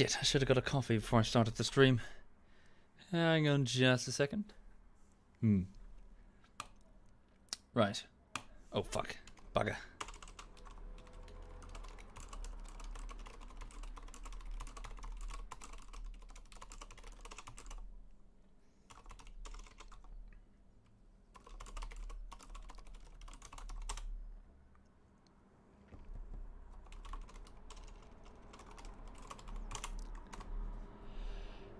shit, I should have got a coffee before I started the stream. Hang on just a second. Right. Oh, fuck. Bugger.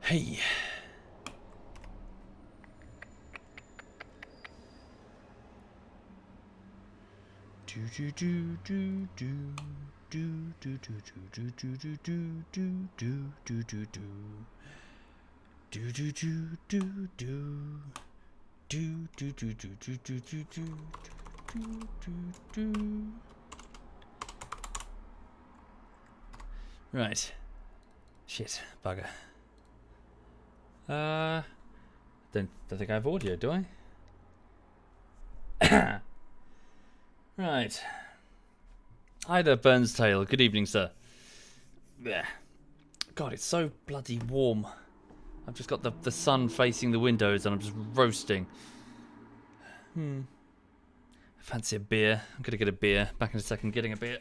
Hey. Right. Shit, bugger. Don't think I have audio, do I? Right. Hi there, Burnstail. Good evening, sir. Yeah. God, it's so bloody warm. I've just got the sun facing the windows and I'm just roasting. I fancy a beer. I'm gonna get a beer. Back in a second, getting a beer.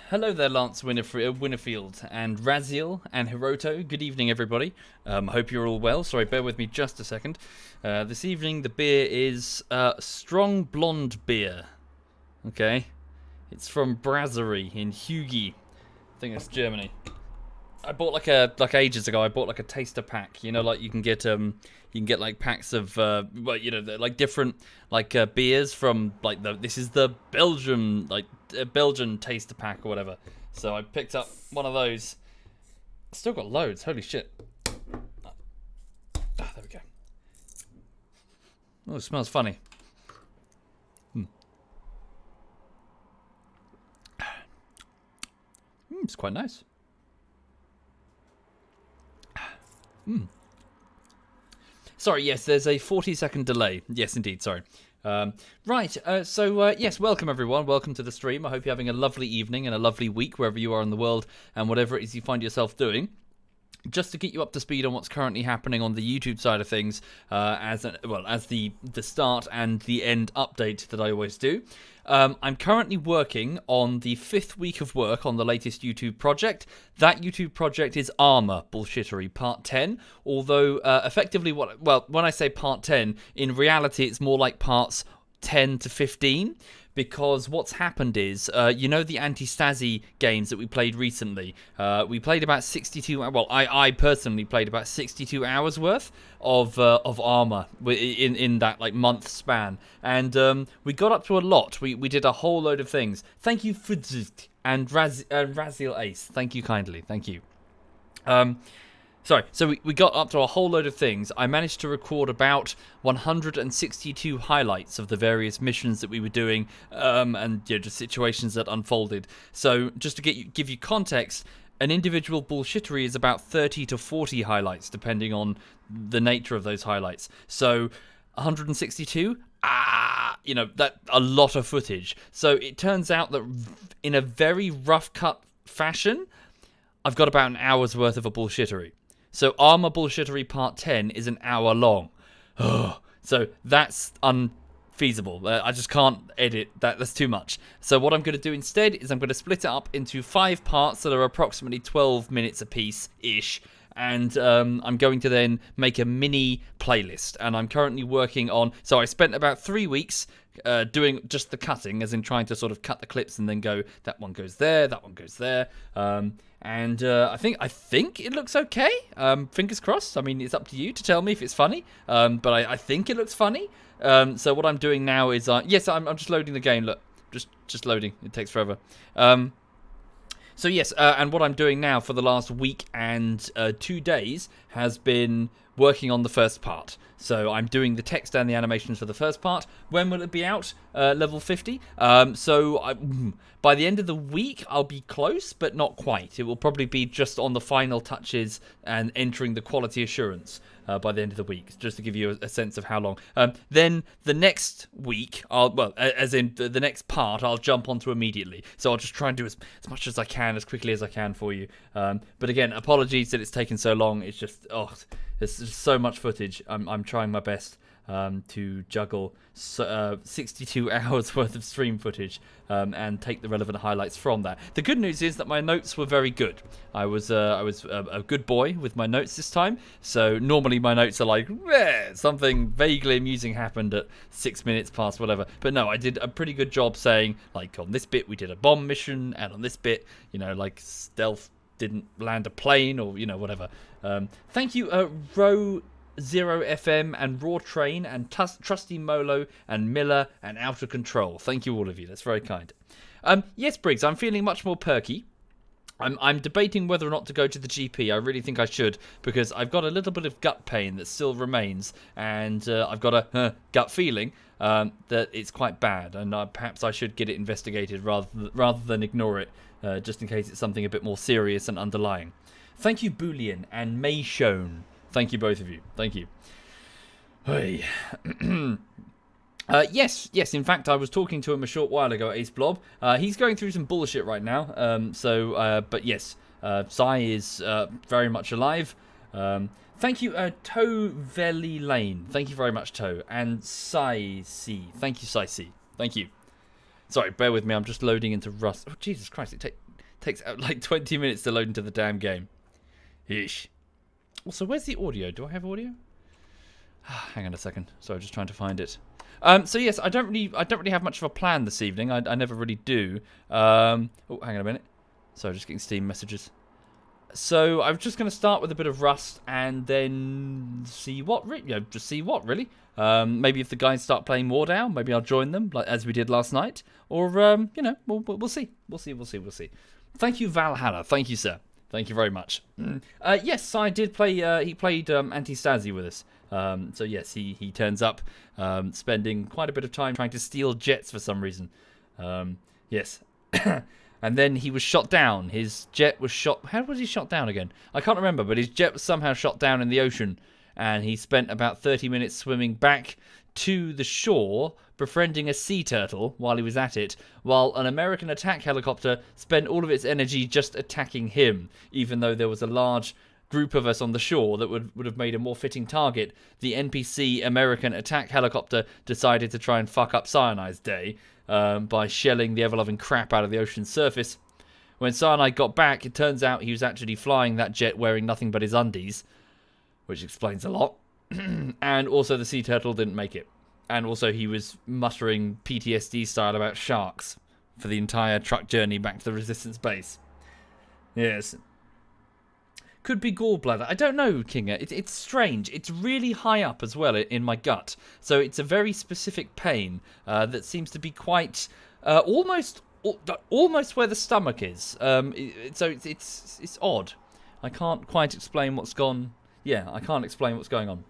Hello there, Lance Winterfield and Raziel and Hiroto. Good evening, everybody. Hope you're all well. Sorry, bear with me just a second. This evening, the beer is Strong Blonde Beer. Okay, it's from Brasserie in Hugi. I think it's Germany. I bought like ages ago. I bought like a taster pack. You know, like you can get like packs of well, you know, like different like beers from like this is the Belgium Belgian taster pack or whatever. So I picked up one of those. Still got loads. Holy shit! There we go. Oh, it smells funny. It's quite nice. Sorry, yes, there's a 40-second delay. Yes, indeed, sorry. Right, yes, welcome everyone. Welcome to the stream. I hope you're having a lovely evening and a lovely week wherever you are in the world and whatever it is you find yourself doing. Just to get you up to speed on what's currently happening on the YouTube side of things, as the start and the end update that I always do. I'm currently working on the 5th week of work on the latest YouTube project. That YouTube project is Armor Bullshittery Part 10, although effectively, when I say Part 10, in reality it's more like parts 10 to 15. Because what's happened is, you know the anti-Stasi games that we played recently? We played about 62... Well, I personally played about 62 hours worth of Armor in that like month span. And we got up to a lot. We did a whole load of things. Thank you, Fudzit and Raziel Ace. Thank you kindly. Thank you. Sorry, so we got up to a whole load of things. I managed to record about 162 highlights of the various missions that we were doing, and just situations that unfolded. So just to give you context, an individual bullshittery is about 30 to 40 highlights, depending on the nature of those highlights. So 162, that's a lot of footage. So it turns out that in a very rough cut fashion, I've got about an hour's worth of a bullshittery. So Armor Bullshittery Part 10 is an hour long. So that's unfeasible. I just can't edit that. That's too much. So what I'm going to do instead is I'm going to split it up into 5 parts that are approximately 12 minutes a piece-ish. And I'm going to then make a mini playlist. And I'm currently working on... So I spent about 3 weeks doing just the cutting, as in trying to sort of cut the clips and then go, that one goes there, that one goes there. And I think it looks okay. Fingers crossed. I mean, it's up to you to tell me if it's funny. But I think it looks funny. So what I'm doing now is... yes, I'm just loading the game. Look, just loading. It takes forever. So yes, and what I'm doing now for the last week and 2 days has been working on the first part. So I'm doing the text and the animations for the first part. When will it be out? Level 50. By the end of the week, I'll be close, but not quite. It will probably be just on the final touches and entering the quality assurance by the end of the week, just to give you a sense of how long. Then the next week, as in the next part, I'll jump onto immediately. So I'll just try and do as much as I can, as quickly as I can for you. But again, apologies that it's taken so long. It's just, there's just so much footage. I'm trying my best to juggle 62 hours worth of stream footage and take the relevant highlights from that. The good news is that my notes were very good. I was a good boy with my notes this time. So normally my notes are like, something vaguely amusing happened at 6 minutes past whatever. But no, I did a pretty good job saying, like, on this bit we did a bomb mission, and on this bit, like stealth didn't land a plane, or whatever. Thank you, Row Zero FM and Raw Train and Trusty Molo and Miller and Outer Control. Thank you, all of you. That's very kind. Yes, Briggs, I'm feeling much more perky. I'm debating whether or not to go to the GP. I really think I should, because I've got a little bit of gut pain that still remains, and I've got a gut feeling that it's quite bad, and perhaps I should get it investigated rather than ignore it, just in case it's something a bit more serious and underlying. Thank you, Boolean and Mayshone. Thank you, both of you. Thank you. Hey. Yes. In fact, I was talking to him a short while ago at Ace Blob. He's going through some bullshit right now. But yes, Sai is very much alive. Thank you, Toe Valley Lane. Thank you very much, Toe. And Sai C. Thank you, Sai C. Thank you. Sorry, bear with me. I'm just loading into Rust. Oh, Jesus Christ. It takes like 20 minutes to load into the damn game. Ish. Also, where's the audio? Do I have audio? Hang on a second. Sorry, just trying to find it. So yes, I don't really have much of a plan this evening. I never really do. Oh, hang on a minute. Sorry, just getting Steam messages. So I'm just going to start with a bit of Rust and then see what, just see what really. Maybe if the guys start playing more down, maybe I'll join them, like as we did last night. Or we'll see. We'll see. Thank you, Valhalla. Thank you, sir. Thank you very much. Yes, I did play. He played Anti-Stasi with us. So yes, he turns up, spending quite a bit of time trying to steal jets for some reason. Yes, and then he was shot down. His jet was shot. How was he shot down again? I can't remember, but his jet was somehow shot down in the ocean, and he spent about 30 minutes swimming back to the shore, befriending a sea turtle while he was at it, while an American attack helicopter spent all of its energy just attacking him, even though there was a large group of us on the shore that would have made a more fitting target. The NPC American attack helicopter decided to try and fuck up Cyanide's day by shelling the ever-loving crap out of the ocean's surface. When Cyanide got back, it turns out he was actually flying that jet wearing nothing but his undies, which explains a lot. And also the sea turtle didn't make it. And also he was muttering PTSD style about sharks for the entire truck journey back to the Resistance base. Yes. Could be gallbladder. I don't know, Kinga. It's strange. It's really high up as well in my gut. So it's a very specific pain that seems to be quite almost where the stomach is. So it's odd. I can't quite explain what's gone. Yeah, I can't explain what's going on.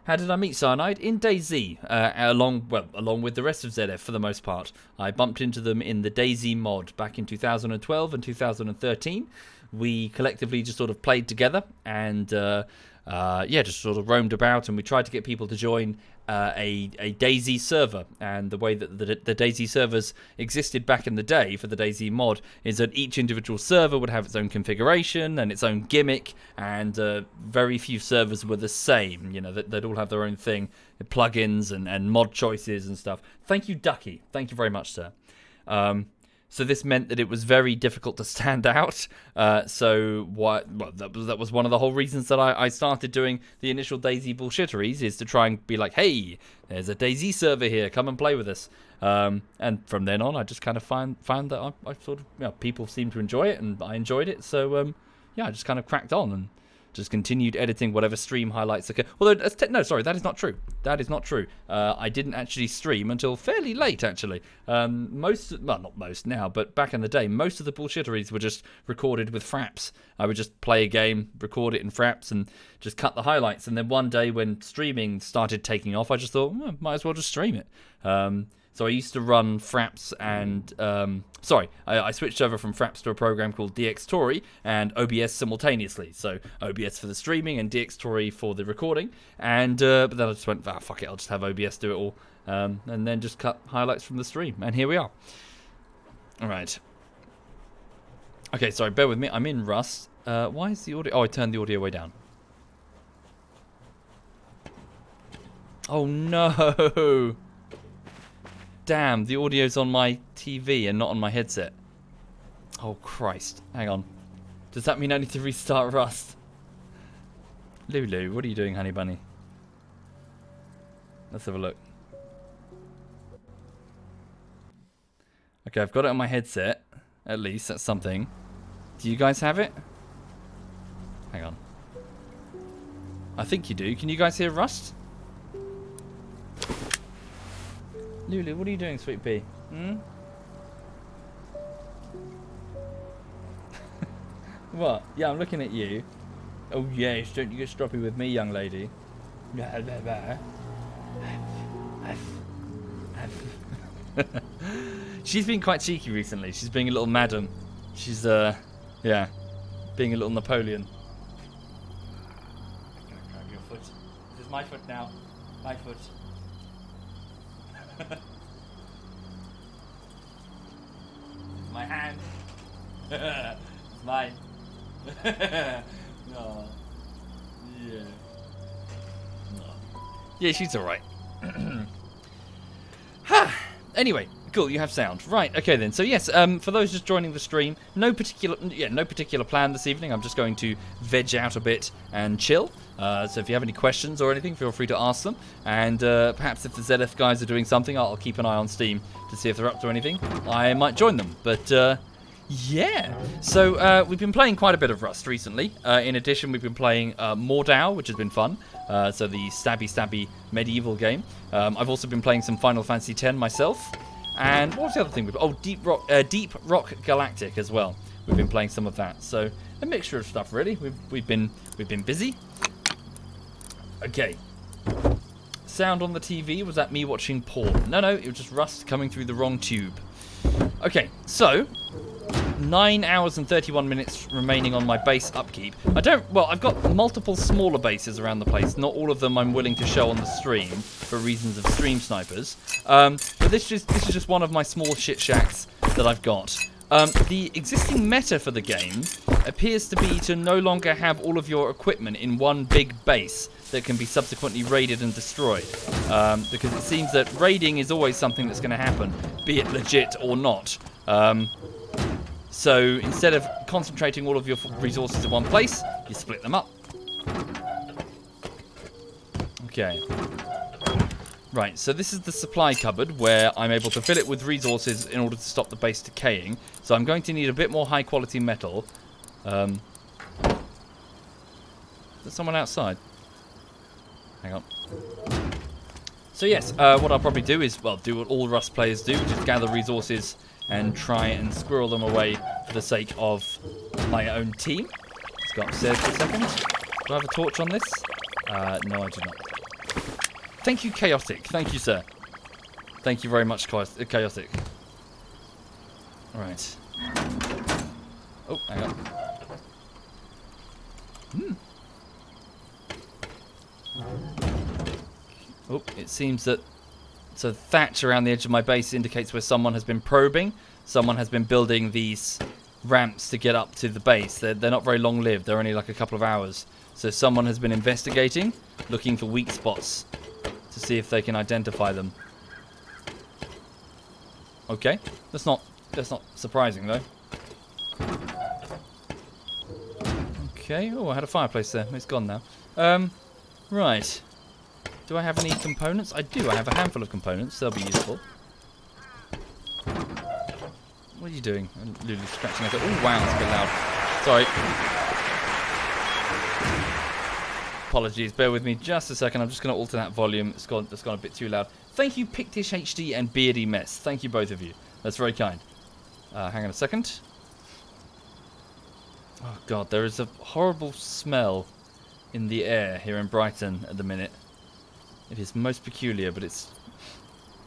How did I meet Cyanide? In DayZ, along with the rest of ZF for the most part. I bumped into them in the DayZ mod back in 2012 and 2013. We collectively just sort of played together and just sort of roamed about, and we tried to get people to join a DayZ server. And the way that the DayZ servers existed back in the day for the DayZ mod is that each individual server would have its own configuration and its own gimmick, and very few servers were the same. They'd all have their own thing, plugins and mod choices and stuff. Thank you, Ducky. Thank you very much, sir. So this meant that it was very difficult to stand out. That was one of the whole reasons that I started doing the initial DayZ bullshitteries, is to try and be like, hey, there's a DayZ server here, come and play with us. And from then on, I just kind of found that I sort of, people seemed to enjoy it, and I enjoyed it. So I just kind of cracked on, and Just continued editing whatever stream highlights occur. Although, no, sorry, that is not true. That is not true. I didn't actually stream until fairly late, actually. Well, not most now, but back in the day, most of the bullshitteries were just recorded with Fraps. I would just play a game, record it in Fraps, and just cut the highlights. And then one day when streaming started taking off, I just thought, might as well just stream it. So I used to run Fraps and... I switched over from Fraps to a program called DxTory and OBS simultaneously. So OBS for the streaming and DxTory for the recording. And but then I just went, fuck it, I'll just have OBS do it all. And then just cut highlights from the stream. And here we are. All right. Okay, sorry, bear with me. I'm in Rust. Why is the audio... Oh, I turned the audio way down. Oh, no. Damn, the audio's on my TV and not on my headset. Oh, Christ. Hang on. Does that mean I need to restart Rust? Lulu, what are you doing, honey bunny? Let's have a look. Okay, I've got it on my headset. At least, that's something. Do you guys have it? Hang on. I think you do. Can you guys hear Rust? Lulu, what are you doing, sweet pea? What? Yeah, I'm looking at you. Oh yes, don't you get stroppy with me, young lady. She's been quite cheeky recently. She's being a little madam. She's, yeah, being a little Napoleon. Grab your foot. This is my foot now. My foot. My hand. It's mine. No. Yeah. No. Yeah, she's alright. Anyway, cool, you have sound. Right, okay then. So yes, for those just joining the stream, no particular plan this evening. I'm just going to veg out a bit and chill. So if you have any questions or anything, feel free to ask them. And perhaps if the ZF guys are doing something, I'll keep an eye on Steam to see if they're up to anything. I might join them. But yeah. So we've been playing quite a bit of Rust recently. In addition, we've been playing Mordau, which has been fun. So the stabby medieval game. I've also been playing some Final Fantasy X myself. And what was the other thing? Deep Rock Galactic as well. We've been playing some of that. So a mixture of stuff really. We've been busy. Okay. Sound on the TV, was that me watching porn? No, it was just Rust coming through the wrong tube. Okay, so 9 hours and 31 minutes remaining on my base upkeep. I've got multiple smaller bases around the place. Not all of them I'm willing to show on the stream for reasons of stream snipers. But this is just one of my small shit shacks that I've got. The existing meta for the game appears to be to no longer have all of your equipment in one big base that can be subsequently raided and destroyed. Because it seems that raiding is always something that's going to happen, be it legit or not. So instead of concentrating all of your resources in one place, you split them up. Okay. Right, so this is the supply cupboard where I'm able to fill it with resources in order to stop the base decaying. So I'm going to need a bit more high quality metal. There's someone outside. Hang on. So yes, what I'll probably do is, do what all Rust players do, just gather resources and try and squirrel them away for the sake of my own team. Let's go upstairs for a second. Do I have a torch on this? No, I do not. Thank you, Chaotic. Thank you, sir. Thank you very much, Chaotic. Alright. Oh, hang on. Oh, it seems that... So thatch around the edge of my base indicates where someone has been probing. Someone has been building these ramps to get up to the base. They're not very long-lived. They're only like a couple of hours. So someone has been investigating, looking for weak spots to see if they can identify them. Okay, that's not surprising though. Okay, oh, I had a fireplace there. It's gone now. Right. Do I have any components? I do. I have a handful of components. They'll be useful. What are you doing? Lulu's scratching her. Oh wow, it's a bit loud. Sorry. Apologies, bear with me just a second. I'm just going to alter that volume. It's gone a bit too loud. Thank you, Pictish HD and Beardy Mess. Thank you, both of you. That's very kind. Hang on a second. Oh, God, there is a horrible smell in the air here in Brighton at the minute. It is most peculiar, but it's...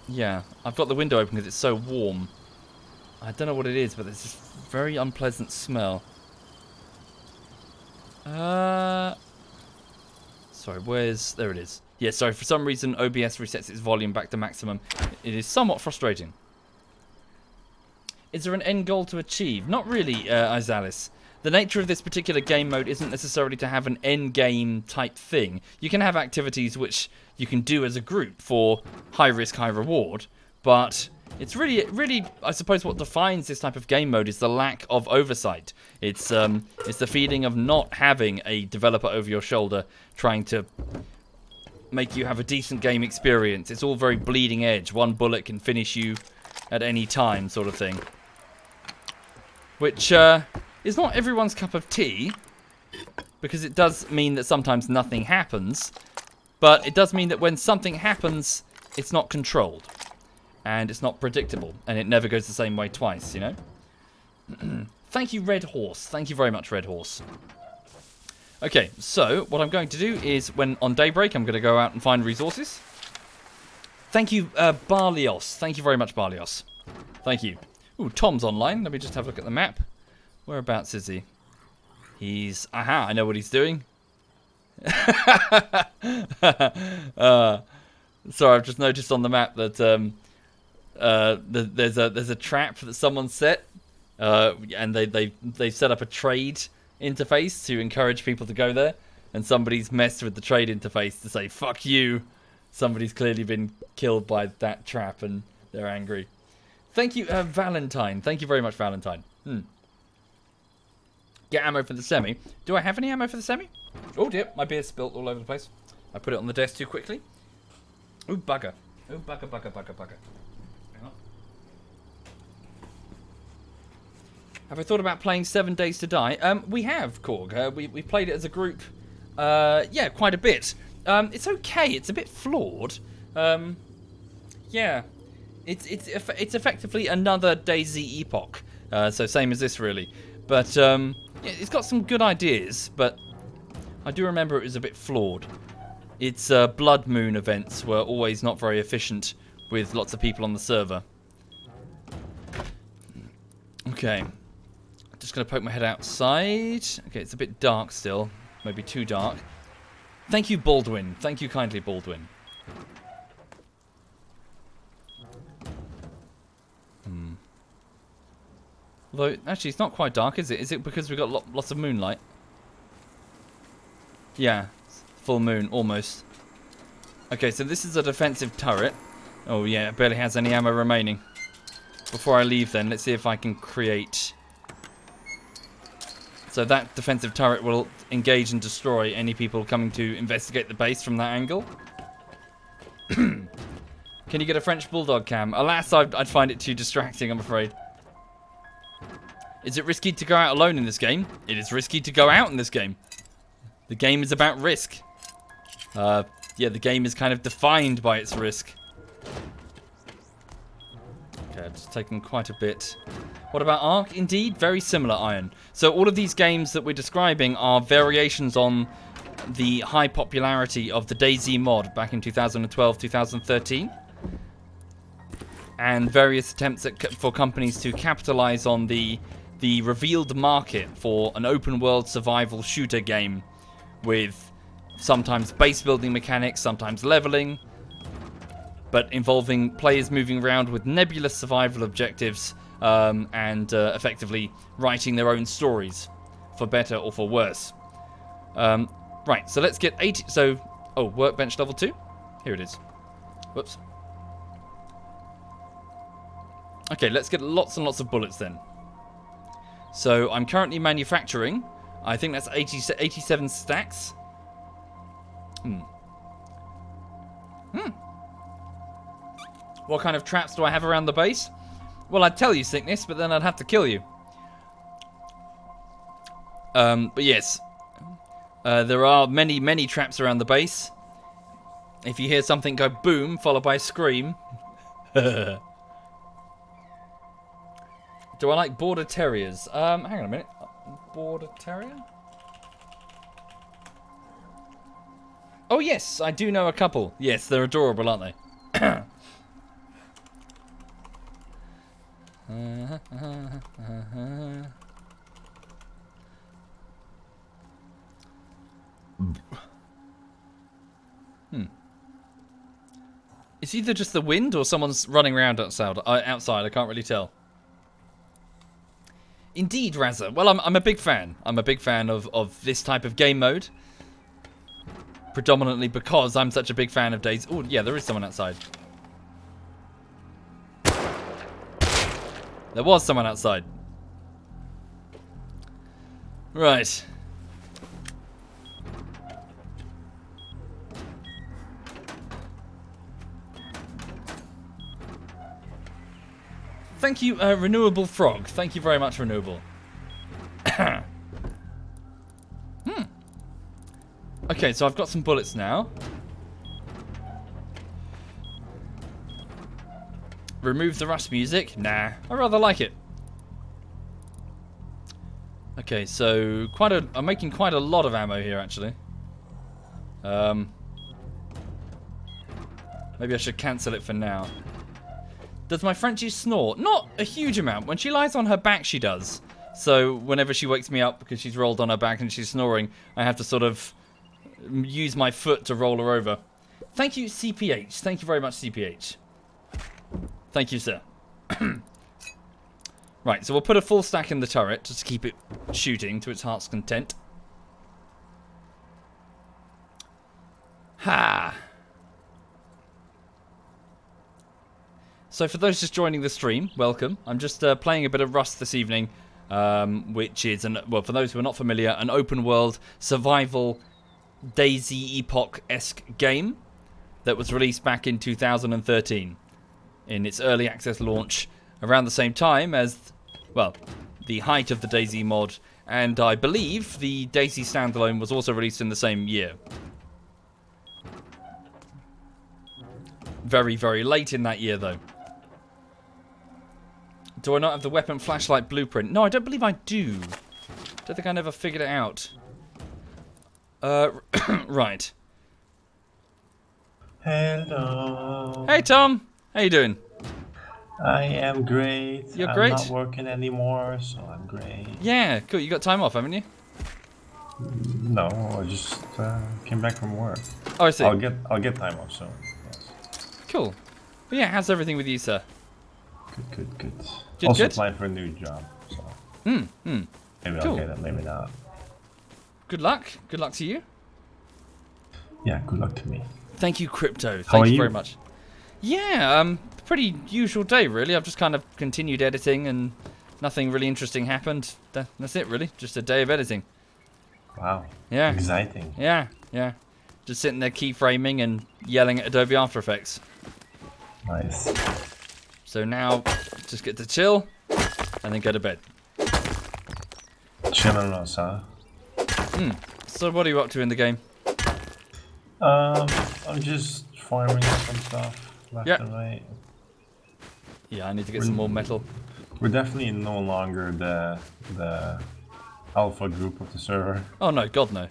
Yeah, I've got the window open because it's so warm. I don't know what it is, but there's this very unpleasant smell. Sorry, where's... There it is. Yeah, sorry, for some reason OBS resets its volume back to maximum. It is somewhat frustrating. Is there an end goal to achieve? Not really, Izalis. The nature of this particular game mode isn't necessarily to have an end game type thing. You can have activities which you can do as a group for high risk, high reward, but it's really, I suppose what defines this type of game mode is the lack of oversight. It's the feeling of not having a developer over your shoulder trying to make you have a decent game experience. It's all very bleeding edge. One bullet can finish you at any time, sort of thing. Which is not everyone's cup of tea, because it does mean that sometimes nothing happens, but it does mean that when something happens, it's not controlled, and it's not predictable, and it never goes the same way twice, you know? Thank you, Red Horse. Thank you very much, Red Horse. Okay, so what I'm going to do is, when on daybreak, I'm going to go out and find resources. Thank you, Barlios. Thank you very much, Barlios. Thank you. Ooh, Tom's online. Let me just have a look at the map. Whereabouts is he? He's... Aha, I know what he's doing. Sorry, I've just noticed on the map that there's a trap that someone set, and they set up a trade interface to encourage people to go there, and somebody's messed with the trade interface to say fuck you. Somebody's clearly been killed by that trap, and they're angry. Thank you, Valentine. Thank you very much, Valentine. Get ammo for the semi. Do I have any ammo for the semi? Oh dear, my beer spilt all over the place. I put it on the desk too quickly. Ooh, bugger. Ooh, bugger. Hang on. Have I thought about playing 7 Days to Die? We have, Korg. We played it as a group. Yeah, quite a bit. It's okay. It's a bit flawed. Yeah. It's effectively another DayZ epoch. So same as this, really. But it's got some good ideas, but I do remember it was a bit flawed. Its Blood Moon events were always not very efficient with lots of people on the server. Okay. Just going to poke my head outside. Okay, it's a bit dark still. Maybe too dark. Thank you, Baldwin. Thank you kindly, Baldwin. Although, actually, it's not quite dark, is it? Is it because we've got lots of moonlight? Yeah, full moon, almost. Okay, so this is a defensive turret. Oh, yeah, it barely has any ammo remaining. Before I leave, then, let's see if I can create... So that defensive turret will engage and destroy any people coming to investigate the base from that angle. Can you get a French Bulldog cam? Alas, I'd find it too distracting, I'm afraid. Is it risky to go out alone in this game? It is risky to go out in this game. The game is about risk. Yeah, the game is kind of defined by its risk. Okay, I've just taken quite a bit. What about Ark? Indeed, very similar, Iron. So all of these games that we're describing are variations on the high popularity of the DayZ mod back in 2012, 2013. And various attempts for companies to capitalize on the revealed market for an open world survival shooter game with sometimes base building mechanics, sometimes leveling, but involving players moving around with nebulous survival objectives and effectively writing their own stories, for better or for worse. Right, so let's get 80... So, oh, workbench level 2? Here it is. Whoops. Okay, let's get lots and lots of bullets then. So I'm currently manufacturing, I think that's 87 stacks. What kind of traps do I have around the base? Well, I'd tell you, Sickness, but then I'd have to kill you. But yes, There are many, many traps around the base. If you hear something go boom, followed by a scream. Do I like border terriers? Hang on a minute. Border terrier? Oh yes, I do know a couple. Yes, they're adorable, aren't they? It's either just the wind or someone's running around outside. I can't really tell. Indeed, Razza. Well, I'm a big fan. I'm a big fan of this type of game mode. Predominantly because I'm such a big fan of Daisy. Oh, yeah, there is someone outside. There was someone outside. Right. Thank you, Renewable Frog. Thank you very much, Renewable. Okay, so I've got some bullets now. Remove the rust music? Nah, I rather like it. Okay, so I'm making quite a lot of ammo here, actually. Maybe I should cancel it for now. Does my Frenchie snore? Not a huge amount. When she lies on her back, she does. So whenever she wakes me up because she's rolled on her back and she's snoring, I have to sort of use my foot to roll her over. Thank you, CPH. Thank you very much, CPH. Thank you, sir. Right, so we'll put a full stack in the turret just to keep it shooting to its heart's content. Ha! So for those just joining the stream, welcome. I'm just playing a bit of Rust this evening, which is, well, for those who are not familiar, an open-world survival Daisy Epoch-esque game that was released back in 2013 in its early access launch around the same time as, well, the height of the Daisy mod, and I believe the Daisy standalone was also released in the same year. Very, very late in that year, though. Do I not have the weapon flashlight blueprint? No, I don't believe I do. Don't think I never figured it out. Right. Hello. Hey, Tom. How you doing? I am great. You're great? I'm not working anymore, so I'm great. Yeah, cool. You got time off, haven't you? No, I just came back from work. Oh, I see. I'll get time off soon. Yes. Cool. But yeah, how's everything with you, sir? Good. Good, Also good? applying for a new job, so maybe Cool. I'll get it, maybe not. Good luck. Good luck to you. Yeah, good luck to me. Thank you, Crypto. How are Thank you you? very much. Yeah, pretty usual day, really. I've just kind of continued editing and nothing really interesting happened. That's it, really. Just a day of editing. Wow. Yeah. Exciting. Yeah. Just sitting there keyframing and yelling at Adobe After Effects. Nice. So now, just get to chill and then go to bed. Chilling us, huh? So what are you up to in the game? I'm just farming some stuff left and right. Yeah, I need to get some more metal. We're definitely no longer the alpha group of the server. Oh no, God no.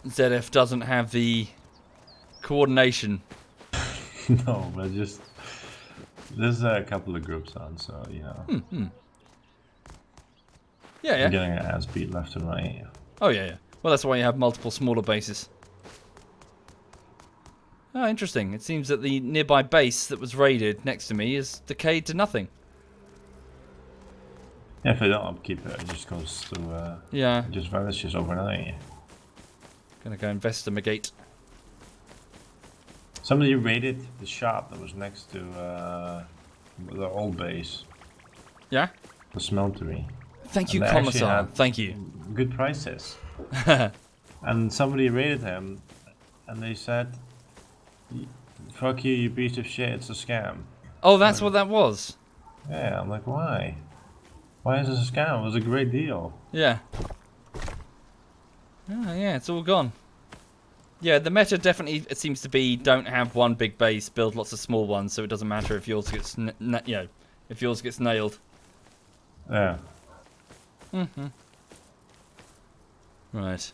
ZF doesn't have the coordination. No, but just there's a couple of groups on, so you know. Yeah. I'm getting an ass beat left and right. Oh yeah. Well, that's why you have multiple smaller bases. Oh, interesting. It seems that the nearby base that was raided next to me is decayed to nothing. Yeah, if I don't upkeep it, it just goes to it just vanishes overnight. Gonna go investigate. Somebody raided the shop that was next to the old base. Yeah? The smeltery. Thank you, And they actually Commissar. had Thank you. Good prices. And somebody raided him, and they said, "Fuck you, you piece of shit! It's a scam." Oh, that's what that was. Yeah, I'm like, why? Why is this a scam? It was a great deal. Yeah. Oh, yeah, it's all gone. Yeah, the meta definitely it seems to be don't have one big base, build lots of small ones, so it doesn't matter if yours gets if yours gets nailed. Yeah. Right.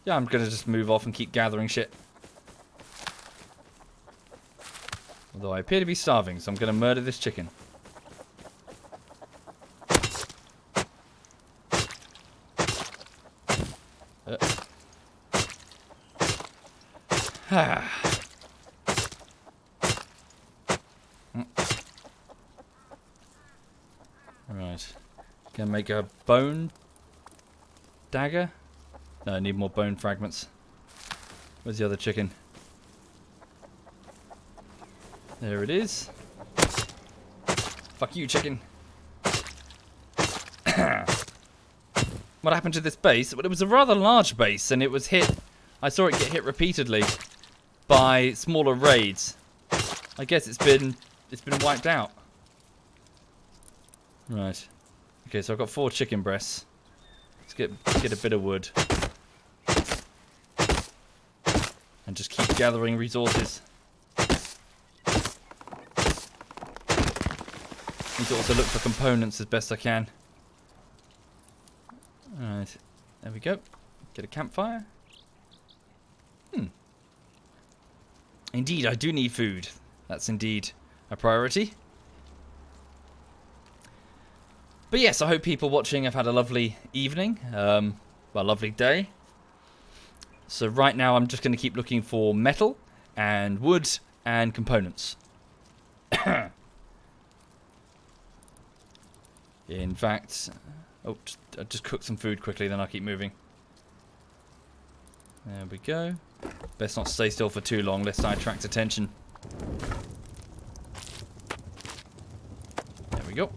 Yeah, I'm gonna just move off and keep gathering shit. Although I appear to be starving, so I'm gonna murder this chicken. Right. Gonna make a bone dagger. No, I need more bone fragments. Where's the other chicken? There it is. Fuck you, chicken. What happened to this base? Well, it was a rather large base, and it was hit. I saw it get hit repeatedly by smaller raids. I guess it's been wiped out. Right. Okay, so I've got 4 chicken breasts. Let's get a bit of wood. And just keep gathering resources. Need to also look for components as best I can. Alright. There we go. Get a campfire. Indeed, I do need food. That's indeed a priority. But yes, I hope people watching have had a lovely evening. Well, a lovely day. So right now I'm just going to keep looking for metal and wood and components. In fact, I'll just cook some food quickly, then I'll keep moving. There we go. Best not stay still for too long, lest I attract attention. There we go.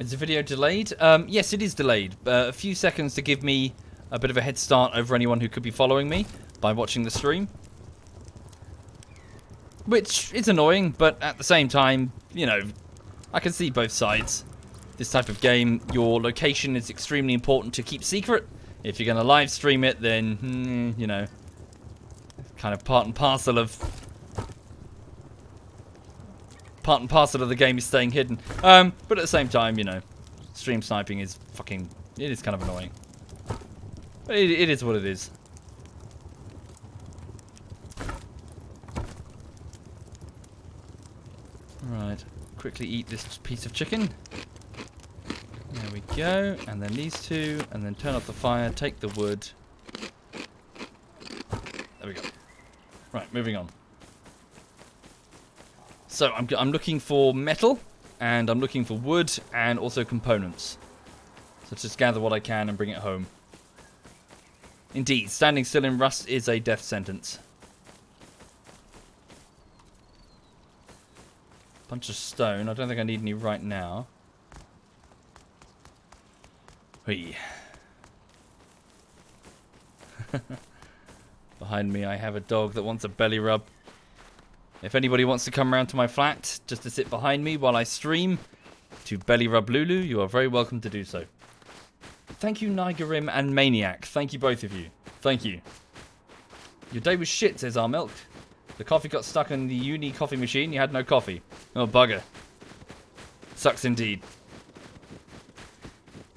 Is the video delayed? Yes, it is delayed. A few seconds to give me a bit of a head start over anyone who could be following me by watching the stream. Which is annoying, but at the same time, you know, I can see both sides. This type of game, your location is extremely important to keep secret. If you're going to live stream it, then, you know, kind of part and parcel of the game is staying hidden. But at the same time, you know, stream sniping is fucking... It is kind of annoying. But it is what it is. Right. Quickly eat this piece of chicken. There we go. And then these two. And then turn off the fire. Take the wood. There we go. Right, moving on. So I'm looking for metal, and I'm looking for wood, and also components. So just gather what I can and bring it home. Indeed, standing still in rust is a death sentence. Bunch of stone. I don't think I need any right now. Hey. Behind me I have a dog that wants a belly rub. If anybody wants to come around to my flat just to sit behind me while I stream to belly rub Lulu, you are very welcome to do so. Thank you, Nigerim and Maniac. Thank you, both of you. Thank you. Your day was shit, says our milk. The coffee got stuck in the uni coffee machine. You had no coffee. Oh, bugger. Sucks indeed.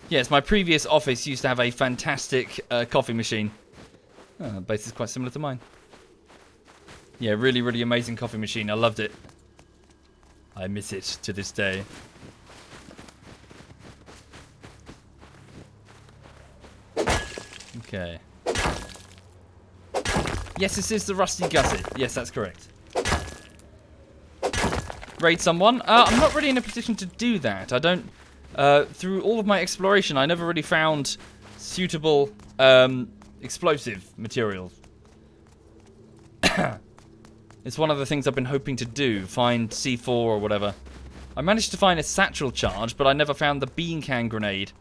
Yes, my previous office used to have a fantastic coffee machine. Oh, the base is quite similar to mine. Yeah, really, really amazing coffee machine. I loved it. I miss it to this day. Okay. Yes, this is the Rusty Gusset. Yes, that's correct. Raid someone? I'm not really in a position to do that. I don't... through all of my exploration, I never really found suitable explosive materials. It's one of the things I've been hoping to do, find C4 or whatever. I managed to find a satchel charge, but I never found the bean can grenade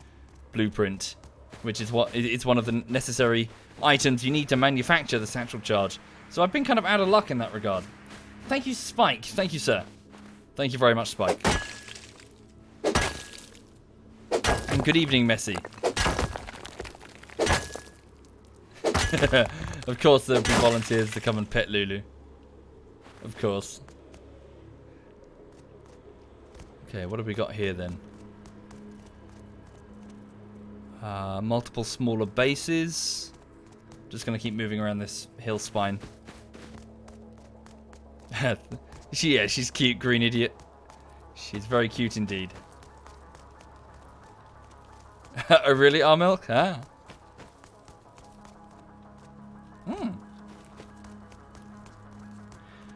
blueprint, which is what it's one of the necessary items you need to manufacture the satchel charge. So I've been kind of out of luck in that regard. Thank you, Spike. Thank you, sir. Thank you very much, Spike. And good evening, Messi. Of course there'll be volunteers to come and pet Lulu. Of course. Okay, what have we got here then? Multiple smaller bases. Just going to keep moving around this hill spine. Yeah, she's cute, green idiot. She's very cute indeed. Oh, really, our milk? Ah.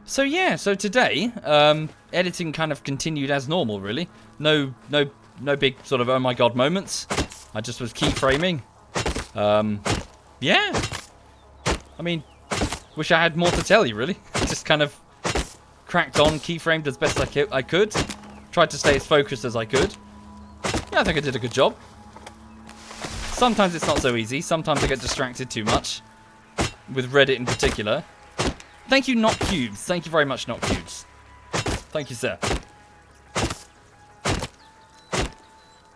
So yeah, so today, editing kind of continued as normal, really. No big sort of oh my god moments. I just was keyframing. Yeah. I mean, wish I had more to tell you, really. Just kind of cracked on, keyframed as best I could. Tried to stay as focused as I could. Yeah, I think I did a good job. Sometimes it's not so easy. Sometimes I get distracted too much. With Reddit in particular. Thank you, Not Cubes. Thank you very much, Not Cubes. Thank you, sir.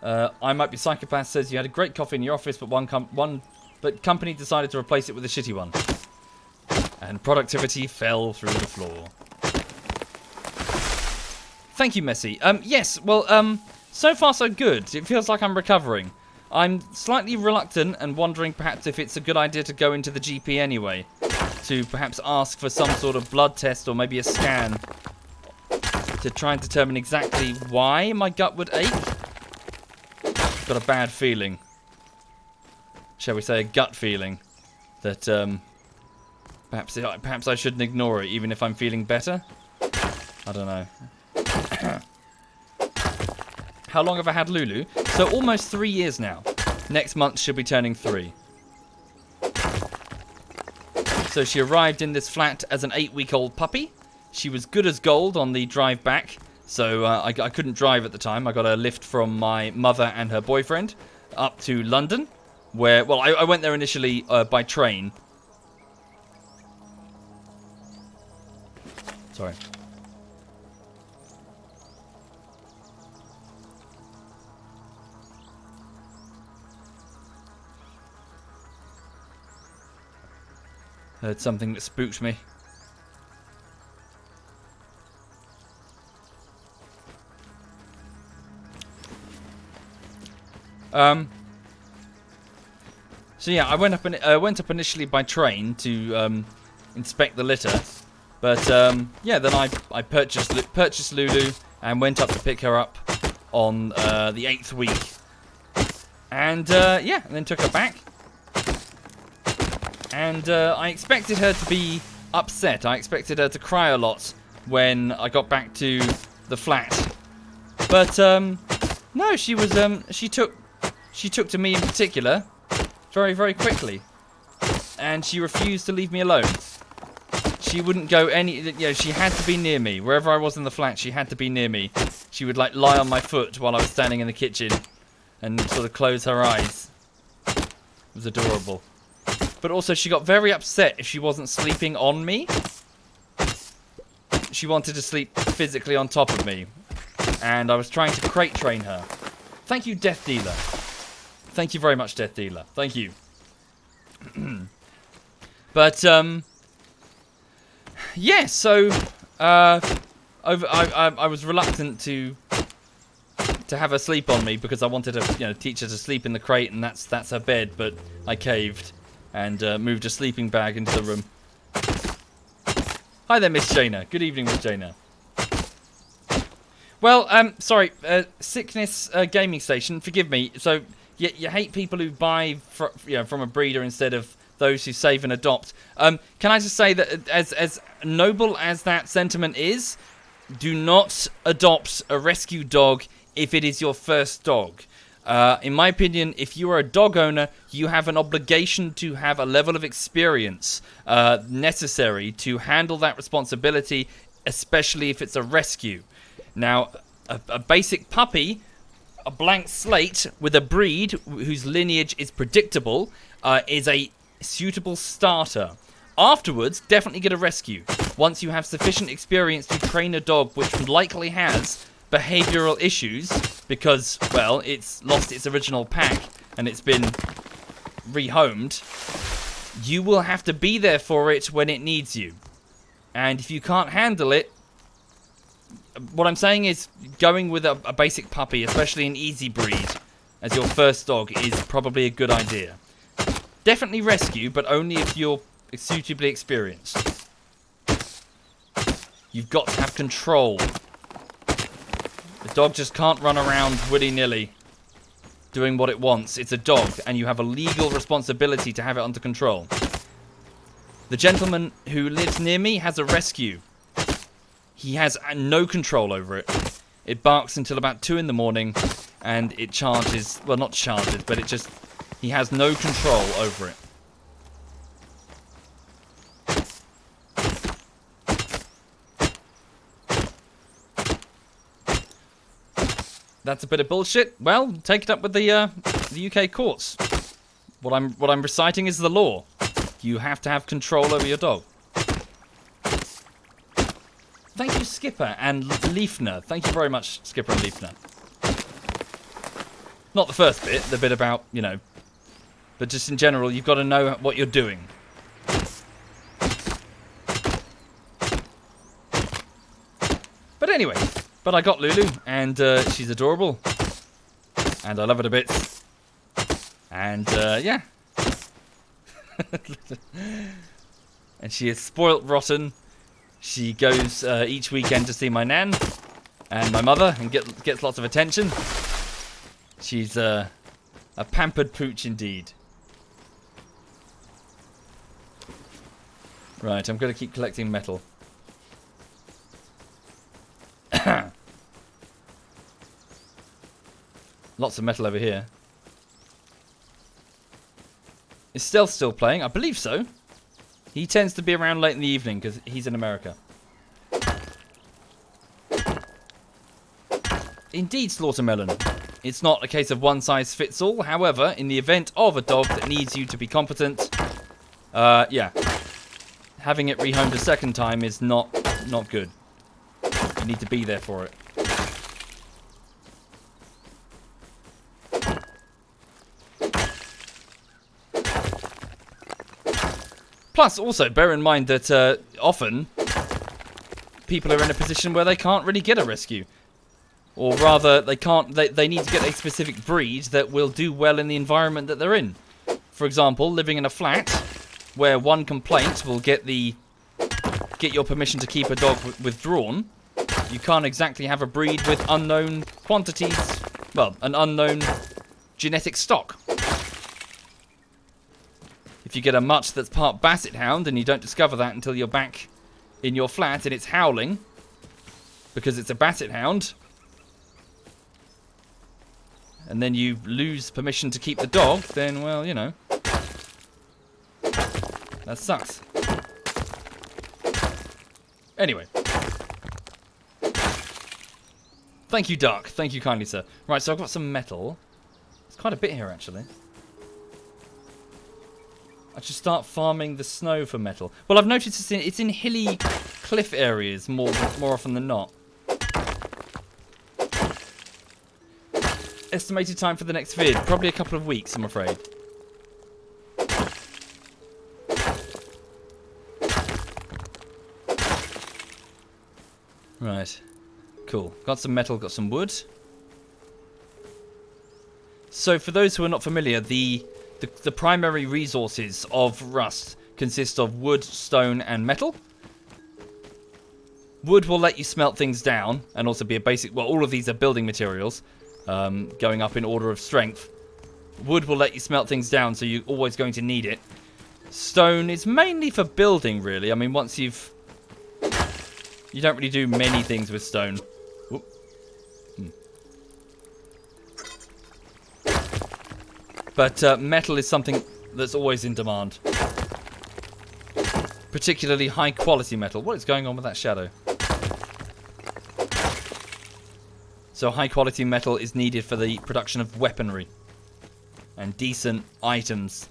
I Might Be Psychopath says you had a great coffee in your office, but but company decided to replace it with a shitty one. And productivity fell through the floor. Thank you, Messi. Yes, well, so far so good. It feels like I'm recovering. I'm slightly reluctant and wondering perhaps if it's a good idea to go into the GP anyway. To perhaps ask for some sort of blood test or maybe a scan. To try and determine exactly why my gut would ache. Got a bad feeling. Shall we say a gut feeling. That perhaps I shouldn't ignore it even if I'm feeling better. I don't know. How long have I had Lulu? So almost 3 years now. Next month she'll be turning 3. So she arrived in this flat as an 8-week-old puppy. She was good as gold on the drive back. So I couldn't drive at the time. I got a lift from my mother and her boyfriend up to London. Where, well, I went there initially by train. Sorry. Heard something that spooked me. So yeah, I went up initially by train to inspect the litter, but yeah, then I purchased Lulu and went up to pick her up on the 8th week, and yeah, and then took her back. And I expected her to be upset. I expected her to cry a lot when I got back to the flat. But no, she was she took to me in particular very, very quickly. And she refused to leave me alone. She wouldn't go she had to be near me. Wherever I was in the flat, she had to be near me. She would like lie on my foot while I was standing in the kitchen and sort of close her eyes. It was adorable. But also, she got very upset if she wasn't sleeping on me. She wanted to sleep physically on top of me. And I was trying to crate train her. Thank you, Death Dealer. Thank you very much, Death Dealer. Thank you. But, yeah, so, I was reluctant to have her sleep on me because I wanted to, teach her to sleep in the crate, and that's her bed, but I caved. And moved a sleeping bag into the room. Hi there, Miss Jaina. Good evening, Miss Jaina. Well, sorry, Sickness Gaming Station, forgive me. So, you hate people who buy from a breeder instead of those who save and adopt. Can I just say that as noble as that sentiment is, do not adopt a rescue dog if it is your first dog. In my opinion, if you are a dog owner, you have an obligation to have a level of experience necessary to handle that responsibility, especially if it's a rescue. Now, a basic puppy, a blank slate with a breed whose lineage is predictable, is a suitable starter. Afterwards, definitely get a rescue. Once you have sufficient experience to train a dog which likely has behavioral issues because, well, it's lost its original pack and it's been rehomed, you will have to be there for it when it needs you. And if you can't handle it, what I'm saying is going with a basic puppy, especially an easy breed, as your first dog is probably a good idea. Definitely rescue, but only if you're suitably experienced. You've got to have control. The dog just can't run around willy-nilly doing what it wants. It's a dog, and you have a legal responsibility to have it under control. The gentleman who lives near me has a rescue. He has no control over it. It barks until about 2 in the morning, and it charges. Well, not charges, but it just... He has no control over it. That's a bit of bullshit. Well, take it up with the UK courts. What I'm reciting is the law. You have to have control over your dog. Thank you, Skipper and Leafner. Thank you very much, Skipper and Leafner. Not the first bit, the bit about, you know, but just in general, you've got to know what you're doing. But anyway, I got Lulu, and she's adorable. And I love her a bit. And, yeah. And she is spoilt rotten. She goes each weekend to see my nan and my mother and gets lots of attention. She's a pampered pooch indeed. Right, I'm going to keep collecting metal. Lots of metal over here. Is Stealth still playing? I believe so. He tends to be around late in the evening because he's in America. Indeed, Slaughtermelon. It's not a case of one size fits all. However, in the event of a dog that needs you to be competent, yeah, having it rehomed a second time is not good. You need to be there for it. Plus, also, bear in mind that often people are in a position where they can't really get a rescue. Or rather, they need to get a specific breed that will do well in the environment that they're in. For example, living in a flat where one complaint will get your permission to keep a dog withdrawn. You can't exactly have a breed with unknown quantities, well, an unknown genetic stock. If you get a mutt that's part basset hound and you don't discover that until you're back in your flat and it's howling because it's a basset hound, and then you lose permission to keep the dog, then, well, you know, that sucks. Anyway. Thank you, Dark. Thank you kindly, sir. Right, so I've got some metal. It's quite a bit here, actually. I should start farming the snow for metal. Well, I've noticed it's in hilly cliff areas more often than not. Estimated time for the next vid, probably a couple of weeks, I'm afraid. Right. Cool. Got some metal, got some wood. So for those who are not familiar, the primary resources of Rust consist of wood, stone, and metal. Wood will let you smelt things down, and also be a basic... Well, all of these are building materials, going up in order of strength. Wood will let you smelt things down, so you're always going to need it. Stone is mainly for building, really. I mean, once you've... You don't really do many things with stone. But metal is something that's always in demand. Particularly high quality metal. What is going on with that shadow? So high quality metal is needed for the production of weaponry. And decent items.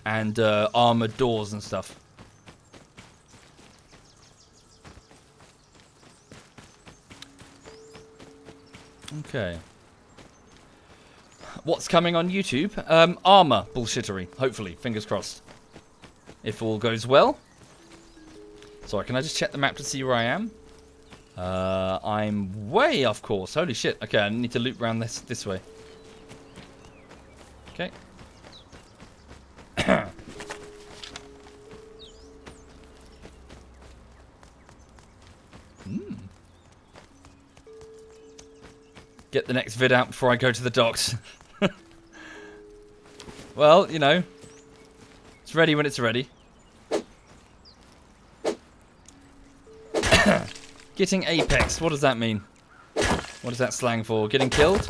and armored doors and stuff. Okay. What's coming on YouTube? Armor bullshittery, hopefully. Fingers crossed. If all goes well. Sorry, can I just check the map to see where I am? I'm way off course. Holy shit. Okay, I need to loop around this way. Okay. Get the next vid out before I go to the docks. Well, you know, it's ready when it's ready. Getting apex, what does that mean? What is that slang for? Getting killed?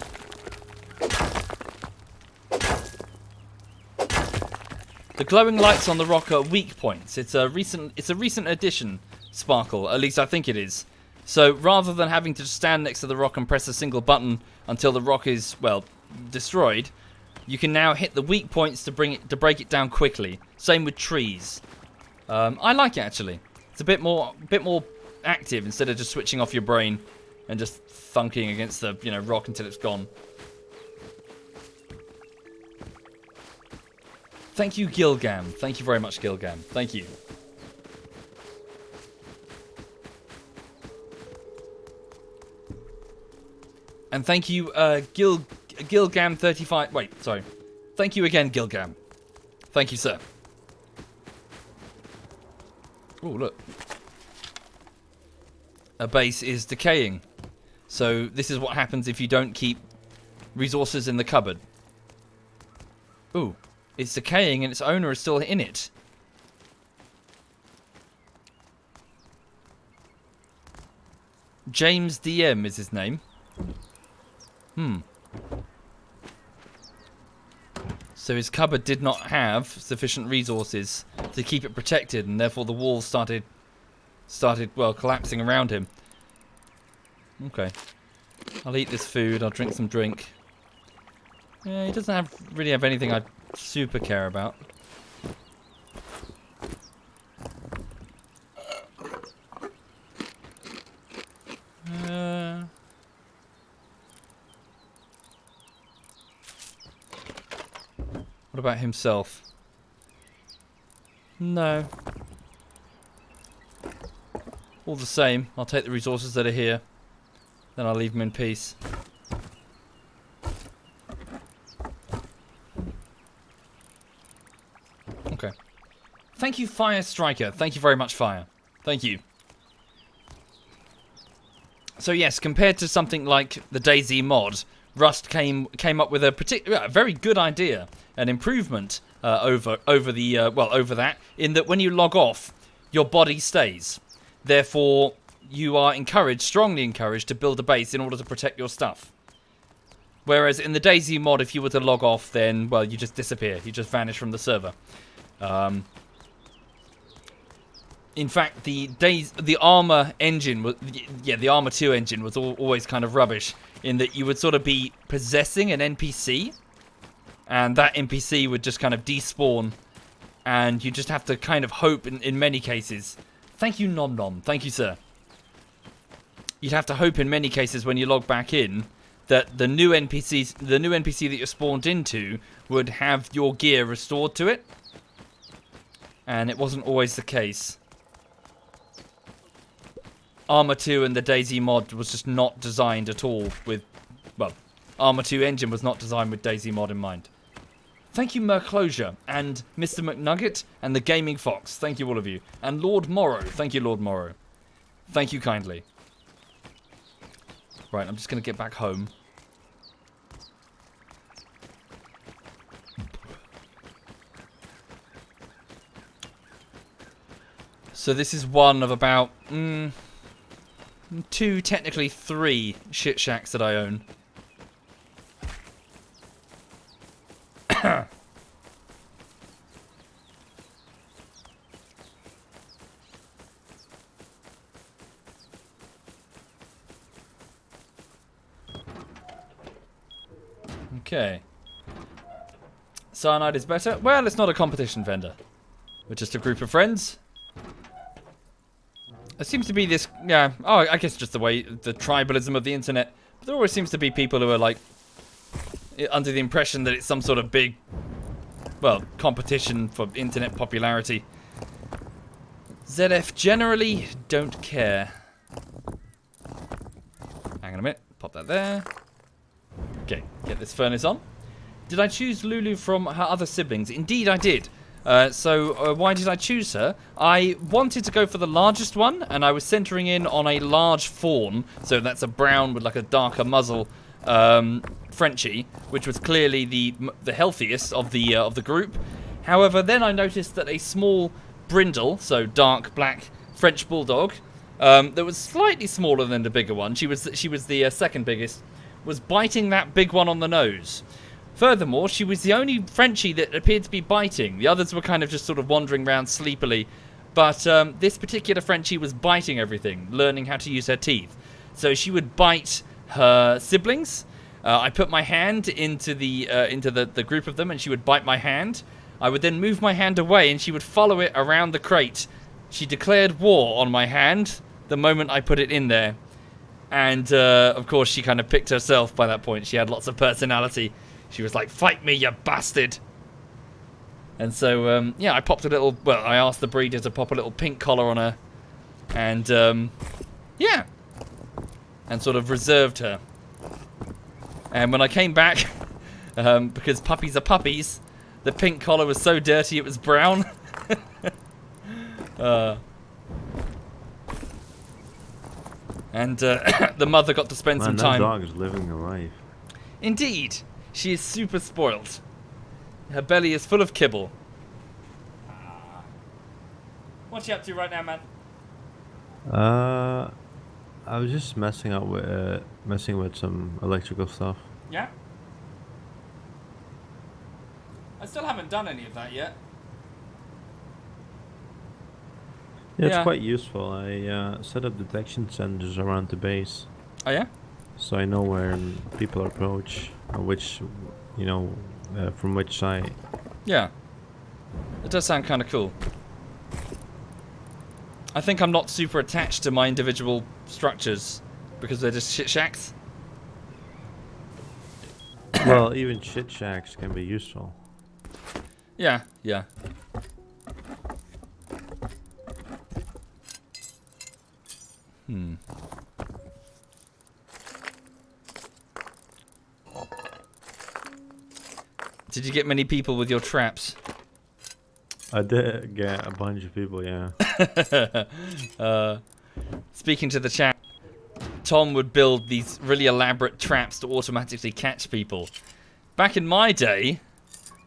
The glowing lights on the rock are weak points. It's a recent addition, Sparkle. At least I think it is. So rather than having to stand next to the rock and press a single button until the rock is, well, destroyed, you can now hit the weak points to break it down quickly. Same with trees. I like it actually. It's a bit more active instead of just switching off your brain and just thunking against the rock until it's gone. Thank you, Gilgam. Thank you very much, Gilgam. Thank you. And thank you, Gilgam35. Wait, sorry. Thank you again, Gilgam. Thank you, sir. Oh, look. A base is decaying. So this is what happens if you don't keep resources in the cupboard. Ooh. It's decaying and its owner is still in it. James DM is his name. So his cupboard did not have sufficient resources to keep it protected, and therefore the walls started well, collapsing around him. Okay. I'll eat this food, I'll drink some drink. Yeah, he doesn't really have anything I super care about. What about himself? No. All the same, I'll take the resources that are here. Then I'll leave him in peace. Okay. Thank you, Fire Striker. Thank you very much, Fire. Thank you. So yes, compared to something like the DayZ mod, Rust came up with a very good idea, an improvement over that, in that when you log off, your body stays. Therefore, you are strongly encouraged to build a base in order to protect your stuff. Whereas in the DayZ mod, if you were to log off, then, well, you just disappear. You just vanish from the server. In fact, the Armor engine, the Armor 2 engine was always kind of rubbish, in that you would sort of be possessing an NPC, and that NPC would just kind of despawn, and you just have to kind of hope in many cases. Thank you, Nom Nom. Thank you, sir. You'd have to hope in many cases when you log back in that the new NPC that you're spawned into would have your gear restored to it, and it wasn't always the case. Armor 2 and the DayZ mod was just not designed at all with, well, Armor 2 engine was not designed with DayZ mod in mind. Thank you, Merclosure, and Mr. McNugget, and the Gaming Fox. Thank you, all of you. And Lord Morrow. Thank you, Lord Morrow. Thank you kindly. Right, I'm just going to get back home. So this is one of about 2, technically 3 shit shacks that I own. Okay. Cyanide is better. Well, it's not a competition vendor. We're just a group of friends. There seems to be this, yeah, oh, I guess just the way, the tribalism of the internet. But there always seems to be people who are like, under the impression that it's some sort of big, well, competition for internet popularity. ZF generally don't care. Hang on a minute, pop that there. Okay, get this furnace on. Did I choose Lulu from her other siblings? Indeed I did. So why did I choose her? I wanted to go for the largest one, and I was centering in on a large fawn. So that's a brown with like a darker muzzle Frenchie, which was clearly the healthiest of the group. However, then I noticed that a small brindle, so dark black French bulldog, that was slightly smaller than the bigger one. She was the second biggest, was biting that big one on the nose. Furthermore, she was the only Frenchie that appeared to be biting. The others were kind of just sort of wandering around sleepily. But this particular Frenchie was biting everything, learning how to use her teeth. So she would bite her siblings. I put my hand into the group of them, and she would bite my hand. I would then move my hand away, and she would follow it around the crate. She declared war on my hand the moment I put it in there. And, of course, she kind of picked herself by that point. She had lots of personality. She was like, fight me, you bastard. And so, yeah, I popped a little... Well, I asked the breeder to pop a little pink collar on her. And, yeah. And sort of reserved her. And when I came back, because puppies are puppies, the pink collar was so dirty it was brown. And the mother got to spend some time... that dog is living a life. Indeed. She is super spoiled. Her belly is full of kibble. What you up to right now, man? I was just messing with some electrical stuff. Yeah? I still haven't done any of that yet. Yeah, it's quite useful. I set up detection sensors around the base. Oh yeah? So I know where people approach, which, from which side. Yeah. It does sound kind of cool. I think I'm not super attached to my individual structures because they're just shit shacks. Well, even shit shacks can be useful. Yeah, yeah. Did you get many people with your traps? I did get a bunch of people, yeah. Speaking to the chat, Tom would build these really elaborate traps to automatically catch people. Back in my day,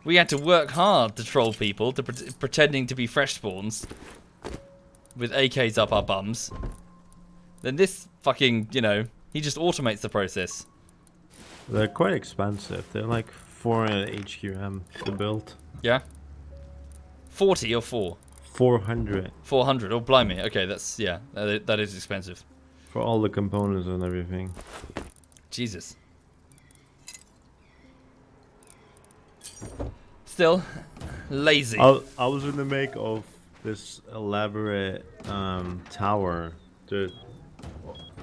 we had to work hard to troll people, to pretending to be fresh spawns with AKs up our bums. Then this fucking, he just automates the process. They're quite expensive. They're like 400 HQM to build. Yeah? 40 or 4? 400. 400. Oh, blimey. Okay, that's, yeah, that is expensive. For all the components and everything. Jesus. Still, lazy. I was in the make of this elaborate tower that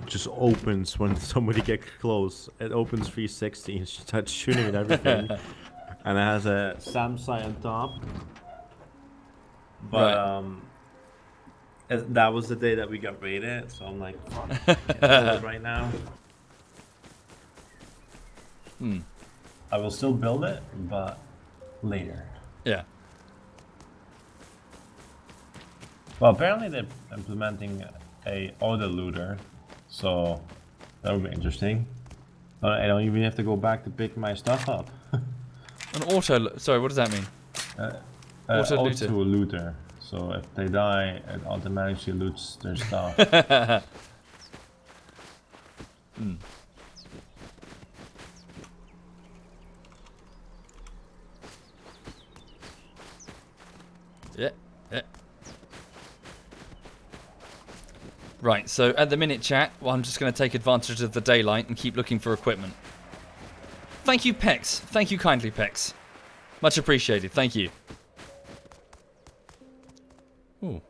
just opens when somebody gets close. It opens 360 and starts shooting at everything. And it has a SAM sight on top. But that was the day that we got raided, so I'm like, fuck, can't build it right now. I will still build it, but later. Yeah. Well, apparently they're implementing a auto looter, so that would be interesting. I don't even have to go back to pick my stuff up. An auto... Sorry, what does that mean? Auto looter. So if they die, it automatically loots their stuff. Yeah. Right, so at the minute, chat, well, I'm just going to take advantage of the daylight and keep looking for equipment. Thank you, Pex. Thank you kindly, Pex. Much appreciated. Thank you. Ooh.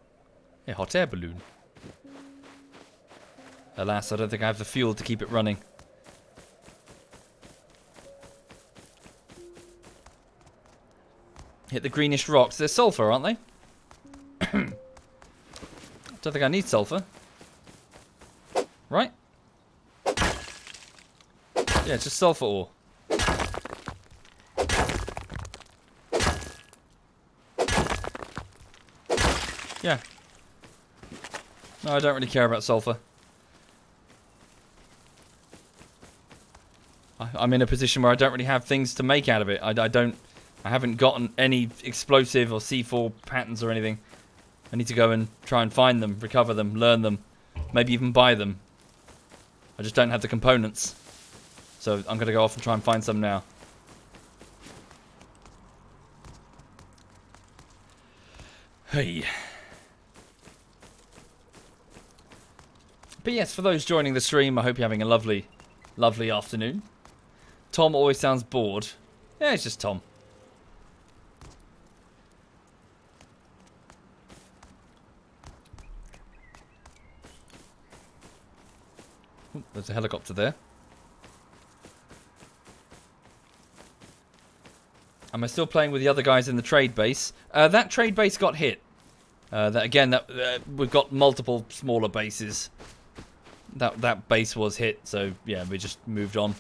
A hot air balloon. Alas, I don't think I have the fuel to keep it running. Hit the greenish rocks. They're sulfur, aren't they? Don't think I need sulfur. Right? Yeah, it's just sulfur ore. Yeah. No, I don't really care about sulfur. I'm in a position where I don't really have things to make out of it. I haven't gotten any explosive or C4 patterns or anything. I need to go and try and find them, recover them, learn them, maybe even buy them. I just don't have the components. So I'm going to go off and try and find some now. Hey. But yes, for those joining the stream, I hope you're having a lovely, lovely afternoon. Tom always sounds bored. Yeah, it's just Tom. Ooh, there's a helicopter there. Am I still playing with the other guys in the trade base? That trade base got hit. We've got multiple smaller bases. That base was hit, so yeah, we just moved on.